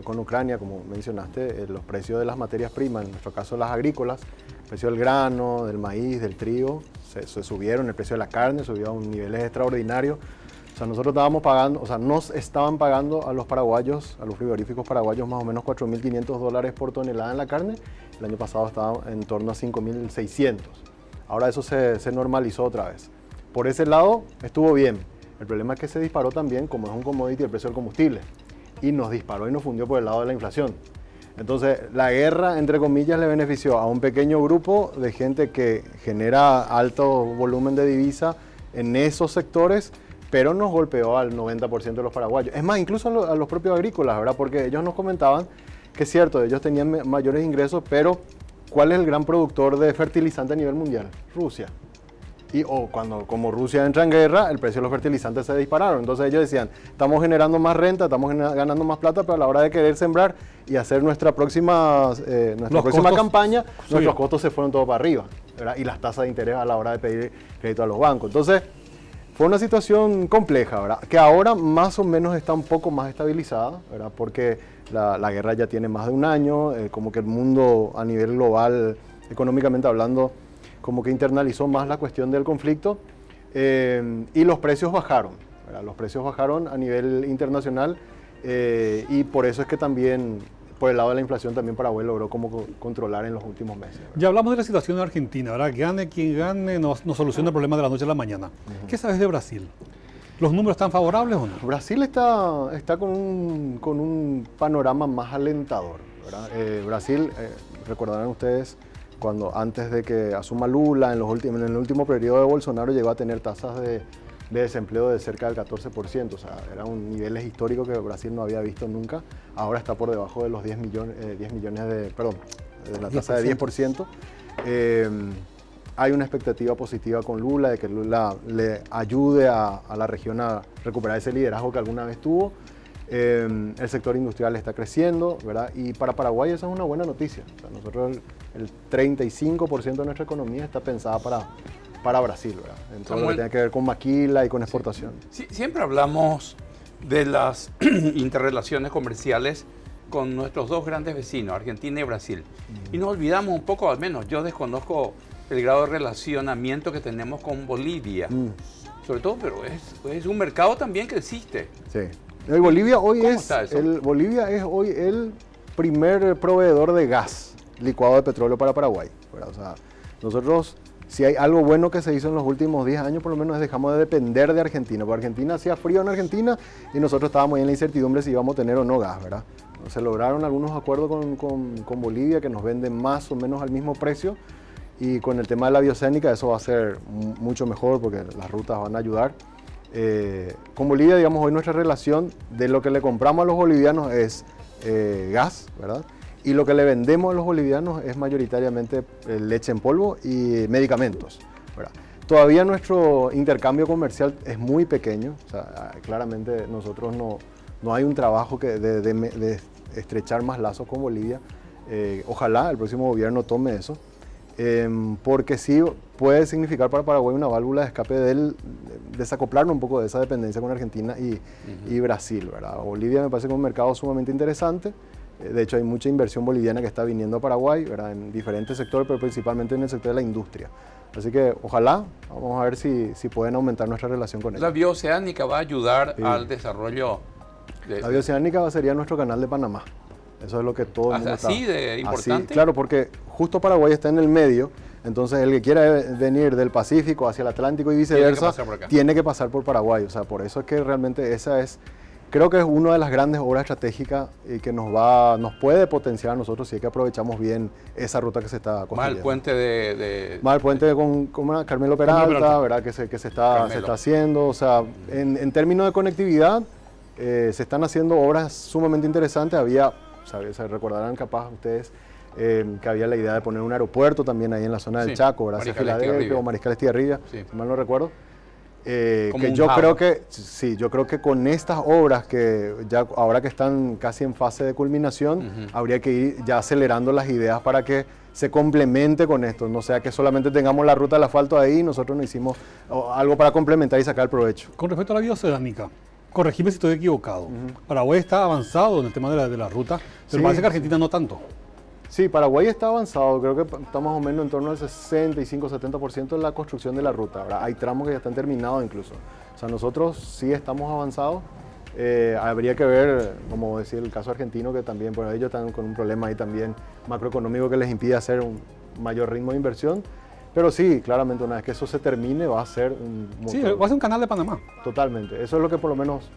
con Ucrania, como mencionaste, los precios de las materias primas, en nuestro caso las agrícolas, el precio del grano, del maíz, del trigo, se subieron, el precio de la carne subió a niveles extraordinarios. O sea, nosotros estábamos pagando, o sea, nos estaban pagando a los paraguayos, a los frigoríficos paraguayos, más o menos $4.500 por tonelada en la carne. El año pasado estaba en torno a 5.600. Ahora eso se normalizó otra vez. Por ese lado estuvo bien. El problema es que se disparó también, como es un commodity, el precio del combustible. Y nos disparó y nos fundió por el lado de la inflación. Entonces, la guerra, entre comillas, le benefició a un pequeño grupo de gente que genera alto volumen de divisa en esos sectores, pero nos golpeó al 90% de los paraguayos. Es más, incluso a los propios agrícolas, ¿verdad? Porque ellos nos comentaban que es cierto, ellos tenían mayores ingresos, pero ¿cuál es el gran productor de fertilizante a nivel mundial? Rusia. Como Rusia entra en guerra, el precio de los fertilizantes se dispararon. Entonces ellos decían, estamos generando más renta, estamos ganando más plata, pero a la hora de querer sembrar y hacer nuestra próxima campaña, nuestros costos se fueron todos para arriba, ¿verdad? Y las tasas de interés a la hora de pedir crédito a los bancos. Entonces, fue una situación compleja, ¿verdad? Que ahora más o menos está un poco más estabilizada, ¿verdad? Porque la guerra ya tiene más de un año, como que el mundo a nivel global, económicamente hablando, como que internalizó más la cuestión del conflicto y los precios bajaron, ¿verdad? Los precios bajaron a nivel internacional y por eso es que también, por el lado de la inflación, también Paraguay logró como controlar en los últimos meses, ¿verdad? Ya hablamos de la situación en Argentina, ¿verdad? Gane quien gane, no soluciona el problema de la noche a la mañana. ¿Qué sabes de Brasil? ¿Los números están favorables o no? Brasil está con un panorama más alentador, ¿verdad? Brasil, recordarán ustedes, cuando antes de que asuma Lula, en el último periodo de Bolsonaro, llegó a tener tasas de desempleo de cerca del 14%, o sea, eran niveles históricos que Brasil no había visto nunca. Ahora está por debajo de los 10 millones de la tasa de 10%. Hay una expectativa positiva con Lula, de que Lula le ayude a la región a recuperar ese liderazgo que alguna vez tuvo. El sector industrial está creciendo, ¿verdad? Y para Paraguay esa es una buena noticia. O sea, nosotros el 35% de nuestra economía está pensada para Brasil, ¿verdad? En todo lo que tiene que ver con maquila y con exportación. Sí, siempre hablamos de las interrelaciones comerciales con nuestros dos grandes vecinos, Argentina y Brasil. Y nos olvidamos un poco, al menos yo desconozco el grado de relacionamiento que tenemos con Bolivia. Sobre todo, pero es un mercado también que existe. Sí. Bolivia hoy ¿Cómo está Bolivia es hoy el primer proveedor de gas licuado de petróleo para Paraguay, ¿verdad? O sea, nosotros si hay algo bueno que se hizo en los últimos 10 años, por lo menos dejamos de depender de Argentina, porque Argentina hacía frío en Argentina y nosotros estábamos ahí en la incertidumbre si íbamos a tener o no gas, ¿verdad? Se lograron algunos acuerdos con Bolivia que nos venden más o menos al mismo precio, y con el tema de la bioceánica eso va a ser mucho mejor porque las rutas van a ayudar. Con Bolivia, digamos, hoy nuestra relación de lo que le compramos a los bolivianos es gas, ¿verdad? Y lo que le vendemos a los bolivianos es mayoritariamente leche en polvo y medicamentos, ¿verdad? Todavía nuestro intercambio comercial es muy pequeño, o sea, claramente nosotros no hay un trabajo de estrechar más lazos con Bolivia. Ojalá el próximo gobierno tome eso, porque sí puede significar para Paraguay una válvula de escape del desacoplarnos un poco de esa dependencia con Argentina y Brasil, ¿verdad? Bolivia me parece que es un mercado sumamente interesante. De hecho, hay mucha inversión boliviana que está viniendo a Paraguay, ¿verdad? En diferentes sectores, pero principalmente en el sector de la industria. Así que ojalá, vamos a ver si pueden aumentar nuestra relación con ellos. La bioceánica va a ayudar al desarrollo La bioceánica sería nuestro canal de Panamá. Eso es lo que todo el mundo está. ¿Así de importante? Así, claro, porque justo Paraguay está en el medio, entonces el que quiera venir del Pacífico hacia el Atlántico y viceversa, tiene que pasar por Paraguay. O sea, por eso es que realmente esa es, creo que es una de las grandes obras estratégicas y que nos puede potenciar a nosotros si es que aprovechamos bien esa ruta que se está construyendo. Más el puente Más el puente con Carmelo Peralta, ¿verdad? Que se está haciendo. O sea, en términos de conectividad, se están haciendo obras sumamente interesantes. Se recordarán capaz ustedes que había la idea de poner un aeropuerto también ahí en la zona del Chaco, ¿verdad? Hacia Filadelfia o Mariscal Estigarribia, si mal no recuerdo. Que yo creo que con estas obras que ya ahora que están casi en fase de culminación, habría que ir ya acelerando las ideas para que se complemente con esto, no sea que solamente tengamos la ruta del asfalto ahí y nosotros no hicimos algo para complementar y sacar el provecho. Con respecto a la bioceánica, corregime si estoy equivocado. Paraguay está avanzado en el tema de la ruta, pero parece que Argentina no tanto. Sí, Paraguay está avanzado, creo que está más o menos en torno al 65-70% en la construcción de la ruta. ¿Verdad? Hay tramos que ya están terminados incluso. O sea, nosotros sí estamos avanzados. Habría que ver, como decía el caso argentino, que también por ellos están con un problema ahí también macroeconómico que les impide hacer un mayor ritmo de inversión. Pero sí, claramente una vez que eso se termine va a ser un motor. Sí, va a ser un canal de Panamá. Totalmente, eso es lo que por lo menos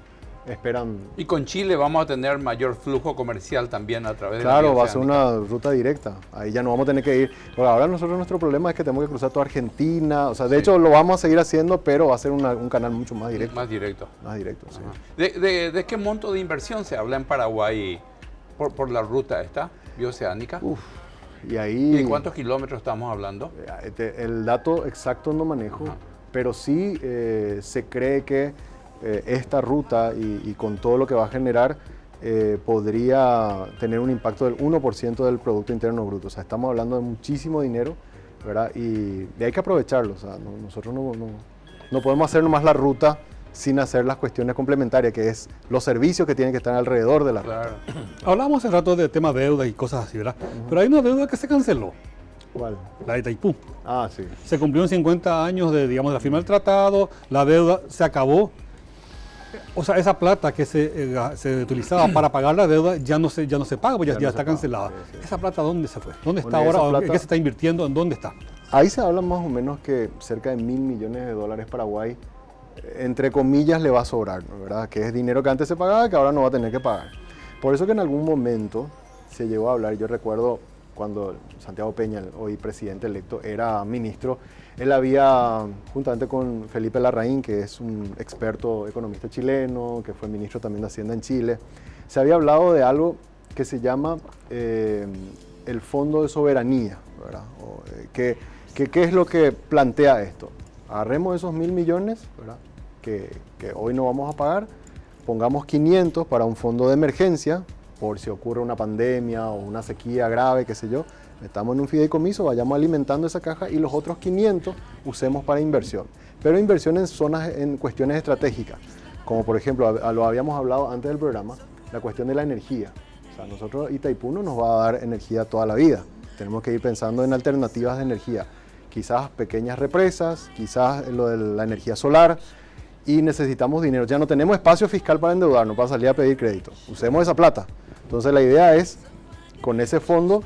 esperan. Y con Chile vamos a tener mayor flujo comercial también a través de la bioceánica. Va a ser una ruta directa, ahí ya no vamos a tener que ir. Porque ahora nuestro problema es que tenemos que cruzar toda Argentina, o sea, de hecho lo vamos a seguir haciendo, pero va a ser un canal mucho más directo. Más directo. Más directo, sí. ¿De qué monto de inversión se habla en Paraguay por la ruta esta bioceánica? ¿Y cuántos kilómetros estamos hablando? El dato exacto no manejo, pero sí se cree que esta ruta y con todo lo que va a generar podría tener un impacto del 1% del Producto Interno Bruto. O sea, estamos hablando de muchísimo dinero, ¿verdad? Y hay que aprovecharlo. O sea, nosotros no podemos hacer nomás la ruta sin hacer las cuestiones complementarias, que es los servicios que tienen que estar alrededor de la ruta. Hablábamos hace rato de tema deuda y cosas así, ¿verdad? Pero hay una deuda que se canceló. ¿Cuál? La de Itaipú. Sí. Se cumplió en 50 años de la firma del tratado, la deuda se acabó. O sea, esa plata que se utilizaba para pagar la deuda ya no se paga, pues ya está cancelada. Sí. ¿Esa plata dónde se fue? ¿Dónde está ahora? ¿Qué se está invirtiendo? ¿En dónde está? Ahí se habla más o menos que cerca de $1.000 millones Paraguay, entre comillas, le va a sobrar, ¿verdad? Que es dinero que antes se pagaba, que ahora no va a tener que pagar. Por eso que en algún momento se llegó a hablar, yo recuerdo cuando Santiago Peña, hoy presidente electo, era ministro, él había, juntamente con Felipe Larraín, que es un experto economista chileno, que fue ministro también de Hacienda en Chile, se había hablado de algo que se llama el Fondo de Soberanía, ¿verdad? ¿Qué es lo que plantea esto? Agarremos esos $1.000 millones, ¿verdad? Que hoy no vamos a pagar, pongamos 500 para un fondo de emergencia, por si ocurre una pandemia o una sequía grave, qué sé yo, metamos en un fideicomiso, vayamos alimentando esa caja y los otros 500 usemos para inversión. Pero inversión en cuestiones estratégicas, como por ejemplo, lo habíamos hablado antes del programa, la cuestión de la energía. O sea, nosotros Itaipú no nos va a dar energía toda la vida, tenemos que ir pensando en alternativas de energía. Quizás pequeñas represas, quizás lo de la energía solar, y necesitamos dinero. Ya no tenemos espacio fiscal para endeudarnos, para salir a pedir crédito. Usemos esa plata. Entonces la idea es, con ese fondo,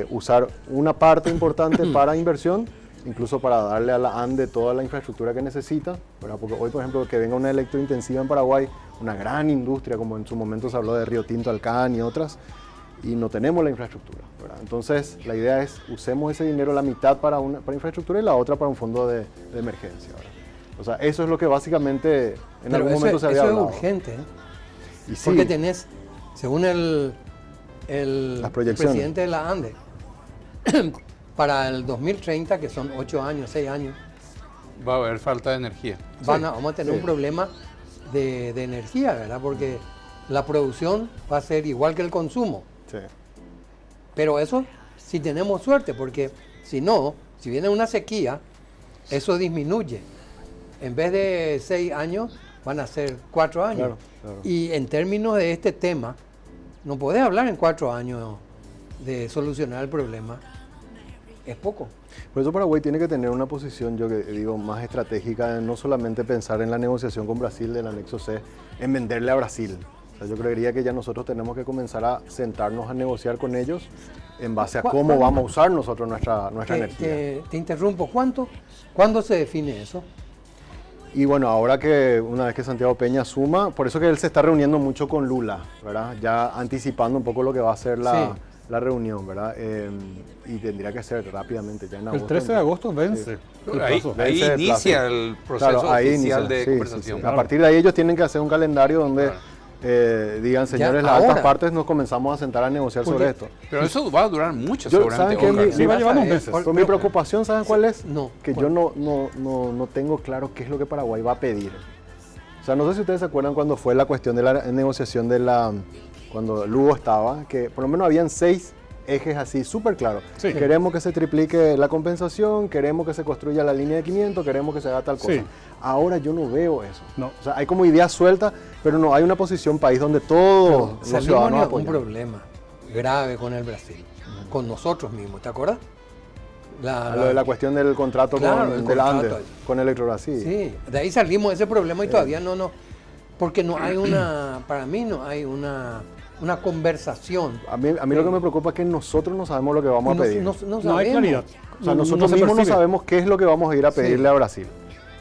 usar una parte importante para inversión incluso para darle a la ANDE toda la infraestructura que necesita, ¿verdad? Porque hoy, por ejemplo, que venga una electrointensiva en Paraguay, una gran industria, como en su momento se habló de Río Tinto, Alcan y otras, y no tenemos la infraestructura, ¿verdad? Entonces, la idea es, usemos ese dinero, la mitad para infraestructura y la otra para un fondo de emergencia, ¿verdad? O sea, eso es lo que básicamente en algún momento se había hablado. Eso es urgente, ¿eh? Y sí, Porque tenés, según el Las proyecciones. presidente de la ANDE, para el 2030, que son 8 años, 6 años, Va a haber falta de energía. vamos a tener sí. un problema de energía, ¿verdad? Porque la producción va a ser igual que el consumo. sí. Pero eso si tenemos suerte, porque si no, si viene una sequía, eso disminuye. En vez de 6 años, van a ser 4 años. Claro, claro. Y en términos de este tema, no podés hablar en 4 años de solucionar el problema. Es poco. Por eso Paraguay tiene que tener una posición, yo que digo, más estratégica, de no solamente pensar en la negociación con Brasil del anexo C, en venderle a Brasil. O sea, yo creería que ya nosotros tenemos que comenzar a sentarnos a negociar con ellos en base a cómo vamos a usar nosotros nuestra energía. Te interrumpo. ¿Cuándo se define eso? Y bueno, ahora que una vez que Santiago Peña suma, por eso que él se está reuniendo mucho con Lula, ¿verdad? Ya anticipando un poco lo que va a ser la reunión, ¿verdad? Y tendría que ser rápidamente, ya en agosto. El 13 de agosto vence. el Ahí, plazo. ahí Vence el inicia plazo. el proceso Claro, ahí oficial inicia, de sí, conversación. sí, sí. A partir de ahí ellos tienen que hacer un calendario donde digan, señores, las ahora. altas partes nos comenzamos a sentar a negociar Porque- sobre esto. Pero eso va a durar mucho, Yo, seguramente. ¿saben qué? Oscar. Sí, va a llevar unos meses. Con mi preocupación, ¿saben cuál es? No. Que yo no tengo claro qué es lo que Paraguay va a pedir. O sea, no sé si ustedes se acuerdan cuando fue la cuestión de la negociación cuando Lugo estaba, que por lo menos habían 6 ejes así súper claros. Sí. Queremos que se triplique la compensación, queremos que se construya la línea de 500, queremos que se haga tal cosa. Sí. Ahora yo no veo eso. No. O sea, hay como ideas sueltas, pero no hay una posición país donde todos los Salimos ciudadanos de un apoyan. problema grave con el Brasil, con nosotros mismos, ¿te acuerdas? Lo de la cuestión del contrato Claro, el con del Andes, contrato. con Electrobrasil. Sí, de ahí salimos de ese problema y todavía no, porque no hay para mí no hay una conversación. A mí lo que me preocupa es que nosotros no sabemos lo que vamos a pedir. No No hay sabemos. claridad. O sea, nosotros se mismos no percibe. sabemos qué es lo que vamos a ir a pedirle Sí. a Brasil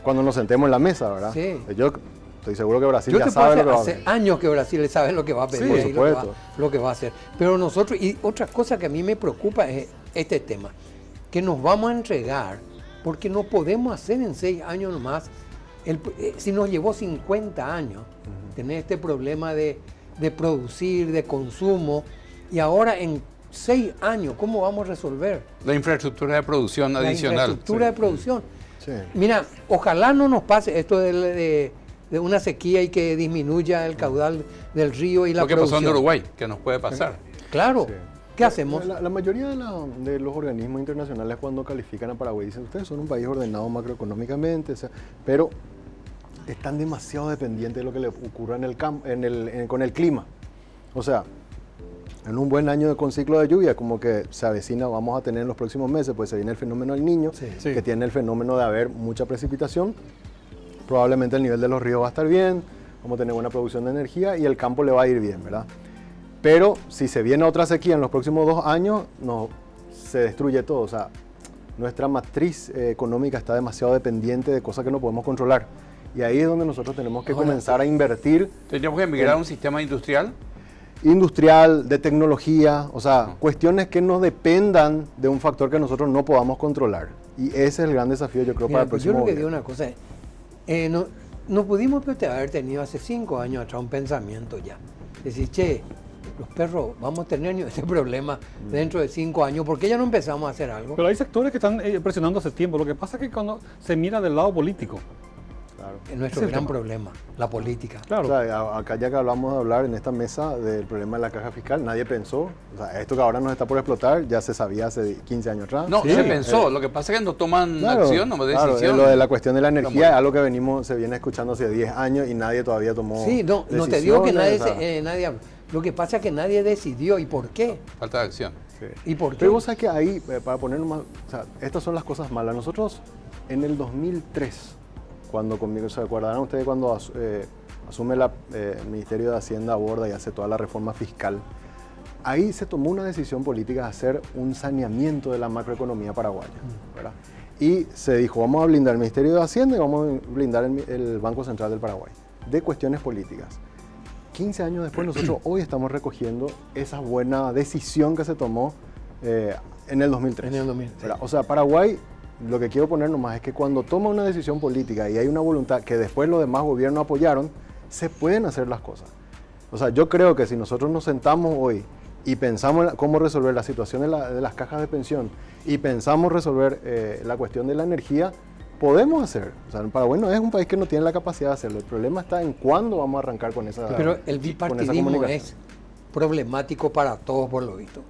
cuando nos sentemos en la mesa, ¿verdad? Sí. Yo estoy seguro que Brasil Yo ya te puedo sabe lo hacer, que va a hace pedir. años que Brasil sabe lo que va a pedir por y supuesto. lo que va a hacer. Pero nosotros, y otra cosa que a mí me preocupa es este tema, que nos vamos a entregar porque no podemos hacer en 6 años nomás. Si nos llevó 50 años tener este problema de producir, de consumo, y ahora en 6 años, ¿cómo vamos a resolver? La infraestructura de producción La adicional. infraestructura de producción. Sí. Mira, ojalá no nos pase esto de una sequía y que disminuya el caudal del río y la Lo que pasó producción. en Uruguay, que nos puede pasar. Claro. Sí. ¿Qué hacemos? La mayoría de los organismos internacionales cuando califican a Paraguay dicen, ustedes son un país ordenado macroeconómicamente, o sea, pero están demasiado dependientes de lo que le ocurra con el clima. O sea, en un buen año con ciclo de lluvia, como que se avecina, vamos a tener en los próximos meses, pues se viene el fenómeno del Niño, Sí. Sí. que tiene el fenómeno de haber mucha precipitación. Probablemente el nivel de los ríos va a estar bien, vamos a tener buena producción de energía y el campo le va a ir bien, ¿verdad? Pero si se viene otra sequía en los próximos 2 años, se destruye todo. O sea, nuestra matriz económica está demasiado dependiente de cosas que no podemos controlar. Y ahí es donde nosotros tenemos que comenzar a invertir Tendríamos que migrar a un sistema industrial. industrial, de tecnología, o sea, cuestiones que no dependan de un factor que nosotros no podamos controlar. Y ese es el gran desafío, yo creo, Mira, para el pues yo próximo lo que digo gobierno. una cosa, no pudimos haber tenido hace 5 años atrás un pensamiento ya. Decir, che, los perros vamos a tener este problema dentro de 5 años, ¿por qué ya no empezamos a hacer algo? Pero hay sectores que están presionando hace tiempo. Lo que pasa es que cuando se mira del lado político, Claro. Es nuestro Ese es el gran tema. problema, la política. claro. O sea, acá ya que hablamos de hablar en esta mesa del problema de la caja fiscal, nadie pensó, o sea, esto que ahora nos está por explotar ya se sabía hace 15 años atrás. No, Sí. se pensó. Lo que pasa es que no toman Claro, acción, no claro, decisión. lo de la cuestión de la energía bueno. es algo que se viene escuchando hace 10 años y nadie todavía tomó Sí, no te digo que nadie, decisiones, o sea, nadie habla. Lo que pasa es que nadie decidió. ¿Y por qué? Falta de acción. sí. ¿Y por qué? Pero vos sabés que ahí, para poner más, o sea, estas son las cosas malas. Nosotros en el 2003, cuando conmigo, ¿se acordarán ustedes cuando asume el Ministerio de Hacienda, aborda y hace toda la reforma fiscal? Ahí se tomó una decisión política de hacer un saneamiento de la macroeconomía paraguaya, ¿verdad? y se dijo, vamos a blindar el Ministerio de Hacienda y vamos a blindar el Banco Central del Paraguay, de cuestiones políticas. 15 años después, nosotros hoy estamos recogiendo esa buena decisión que se tomó en el 2003. En el 2003. O sea, Paraguay, lo que quiero poner nomás es que cuando toma una decisión política y hay una voluntad que después los demás gobiernos apoyaron, se pueden hacer las cosas. O sea, yo creo que si nosotros nos sentamos hoy y pensamos en cómo resolver la situación de las cajas de pensión y pensamos resolver la cuestión de la energía, podemos hacer. O sea, Paraguay no es un país que no tiene la capacidad de hacerlo. El problema está en cuándo vamos a arrancar con esa Pero el bipartidismo comunicación. es problemático para todos, por lo visto.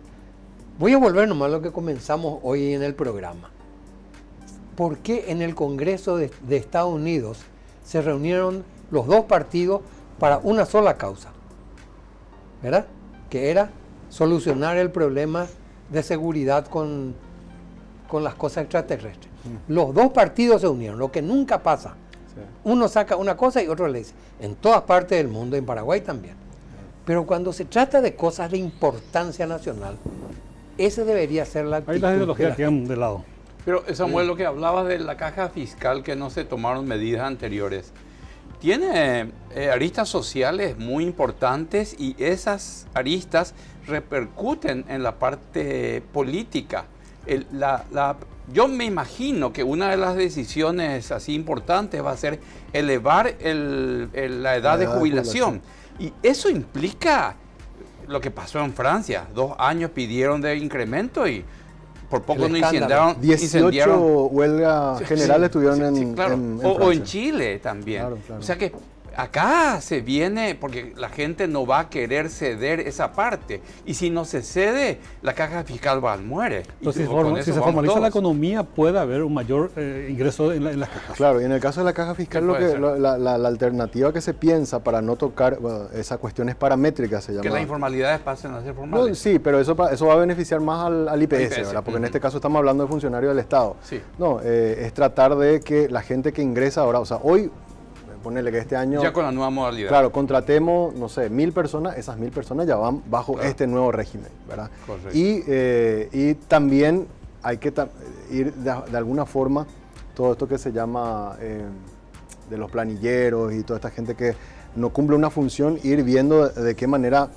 Voy a volver nomás a lo que comenzamos hoy en el programa. ¿Por qué en el Congreso de Estados Unidos se reunieron los dos partidos para una sola causa? ¿Verdad? Que era solucionar el problema de seguridad con las cosas extraterrestres. Los dos partidos se unieron, lo que nunca pasa. Sí. Uno saca una cosa y otro le dice. En todas partes del mundo, en Paraguay también. Pero cuando se trata de cosas de importancia nacional, esa debería ser la actitud. Ahí las ideologías quedan de lado. Pero Samuel, lo que hablabas de la caja fiscal, que no se tomaron medidas anteriores, tiene aristas sociales muy importantes y esas aristas repercuten en la parte política. Yo me imagino que una de las decisiones así importantes va a ser elevar la edad de jubilación. Y eso implica lo que pasó en Francia. 2 años pidieron de incremento y por poco no incendiaron. 18 huelgas generales tuvieron claro. en o Francia. en Chile también. Claro, claro. O sea que acá se viene, porque la gente no va a querer ceder esa parte. Y si no se cede, la caja fiscal va al muere. Entonces, Y si se formaliza la economía, puede haber un mayor ingreso en las cajas. Claro, y en el caso de la caja fiscal, la alternativa que se piensa para no tocar esas cuestiones paramétricas se llama. Que las informalidades pasen a ser formales. No, sí, pero eso va a beneficiar más al IPS, ¿verdad? Porque en este caso estamos hablando de funcionarios del Estado. Sí. No, es tratar de que la gente que ingresa ahora, o sea, hoy, ponele que este año... Ya con la nueva modalidad. Claro, contratemos, no sé, 1000 personas, esas 1000 personas ya van bajo este nuevo régimen, ¿verdad? Correcto. Y también hay que ir de alguna forma, todo esto que se llama de los planilleros y toda esta gente que no cumple una función, ir viendo de qué manera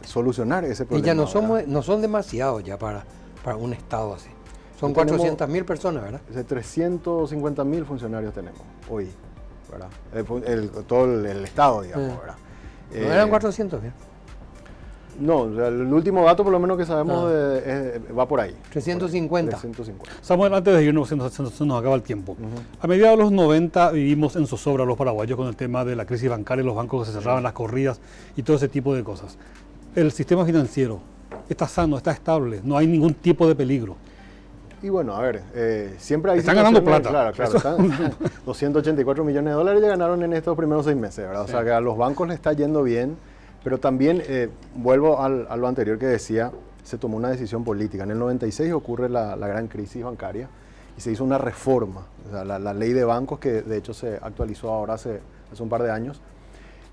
solucionar ese problema. Y ya no son demasiados ya para un Estado así. Son 400.000 personas, ¿verdad? 350.000 funcionarios tenemos hoy, ¿verdad? Todo el Estado, digamos, ¿verdad? No eran 400.000. No, o sea, el último dato por lo menos que sabemos va por ahí. 350. 350. Samuel, antes de irnos, se nos acaba el tiempo. A mediados de los 90 vivimos en zozobra los paraguayos con el tema de la crisis bancaria, los bancos que se cerraban, las corridas y todo ese tipo de cosas. El sistema financiero está sano, está estable, no hay ningún tipo de peligro. Y bueno, a ver, siempre hay... Están ganando plata. Claro, están 284 millones de dólares ya ganaron en estos primeros 6 meses, ¿verdad? Sí. O sea, que a los bancos les está yendo bien, pero también, vuelvo a lo anterior que decía, se tomó una decisión política. En el 96 ocurre la gran crisis bancaria y se hizo una reforma, o sea, la ley de bancos que de hecho se actualizó ahora hace un par de años,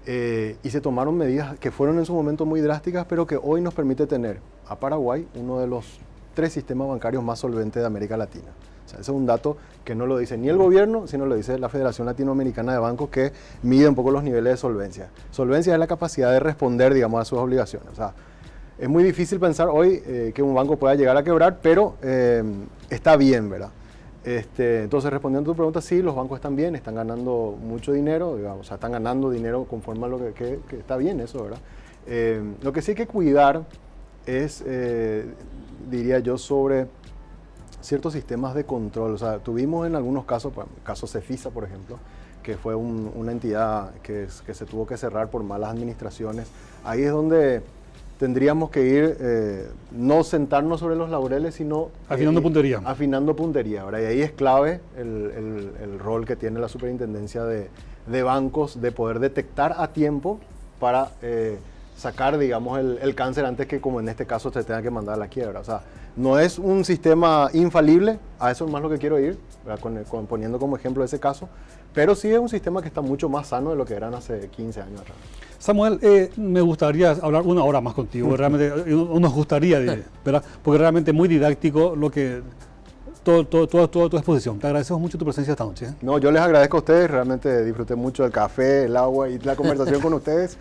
y se tomaron medidas que fueron en su momento muy drásticas, pero que hoy nos permite tener a Paraguay uno de los 3 sistemas bancarios más solventes de América Latina. O sea, ese es un dato que no lo dice ni el gobierno, sino lo dice la Federación Latinoamericana de Bancos, que mide un poco los niveles de solvencia. Solvencia es la capacidad de responder, digamos, a sus obligaciones. O sea, es muy difícil pensar hoy que un banco pueda llegar a quebrar, pero está bien, ¿verdad? Entonces, respondiendo a tu pregunta, sí, los bancos están bien, están ganando mucho dinero, digamos, o sea, están ganando dinero conforme a lo que está bien eso, ¿verdad? Lo que sí hay que cuidar es, diría yo, sobre ciertos sistemas de control. O sea, tuvimos en algunos casos, caso Cefisa, por ejemplo, que fue una entidad que se tuvo que cerrar por malas administraciones. Ahí es donde tendríamos que ir, no sentarnos sobre los laureles, sino... Afinando puntería. Afinando puntería, ¿verdad? Y ahí es clave el rol que tiene la superintendencia de bancos, de poder detectar a tiempo para sacar, digamos, el cáncer antes que, como en este caso, se tenga que mandar a la quiebra. O sea, no es un sistema infalible, a eso es más lo que quiero ir, poniendo como ejemplo ese caso, pero sí es un sistema que está mucho más sano de lo que eran hace 15 años atrás. Samuel, me gustaría hablar una hora más contigo, realmente nos gustaría, ¿verdad? Porque realmente es muy didáctico lo que toda tu exposición. Te agradecemos mucho tu presencia esta noche. No, yo les agradezco a ustedes, realmente disfruté mucho del café, el agua y la conversación con ustedes,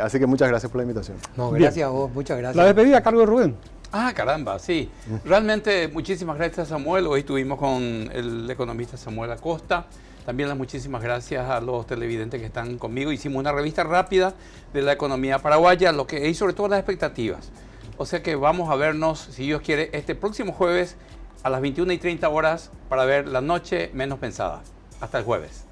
así que muchas gracias por la invitación. No, gracias a vos, muchas gracias. La despedida a cargo de Rubén. Ah, caramba, sí. Realmente muchísimas gracias, Samuel. Hoy estuvimos con el economista Samuel Acosta. También las muchísimas gracias a los televidentes que están conmigo. Hicimos una revista rápida de la economía paraguaya, y sobre todo las expectativas. O sea que vamos a vernos, si Dios quiere, este próximo jueves a las 21:30 horas para ver La Noche Menos Pensada. Hasta el jueves.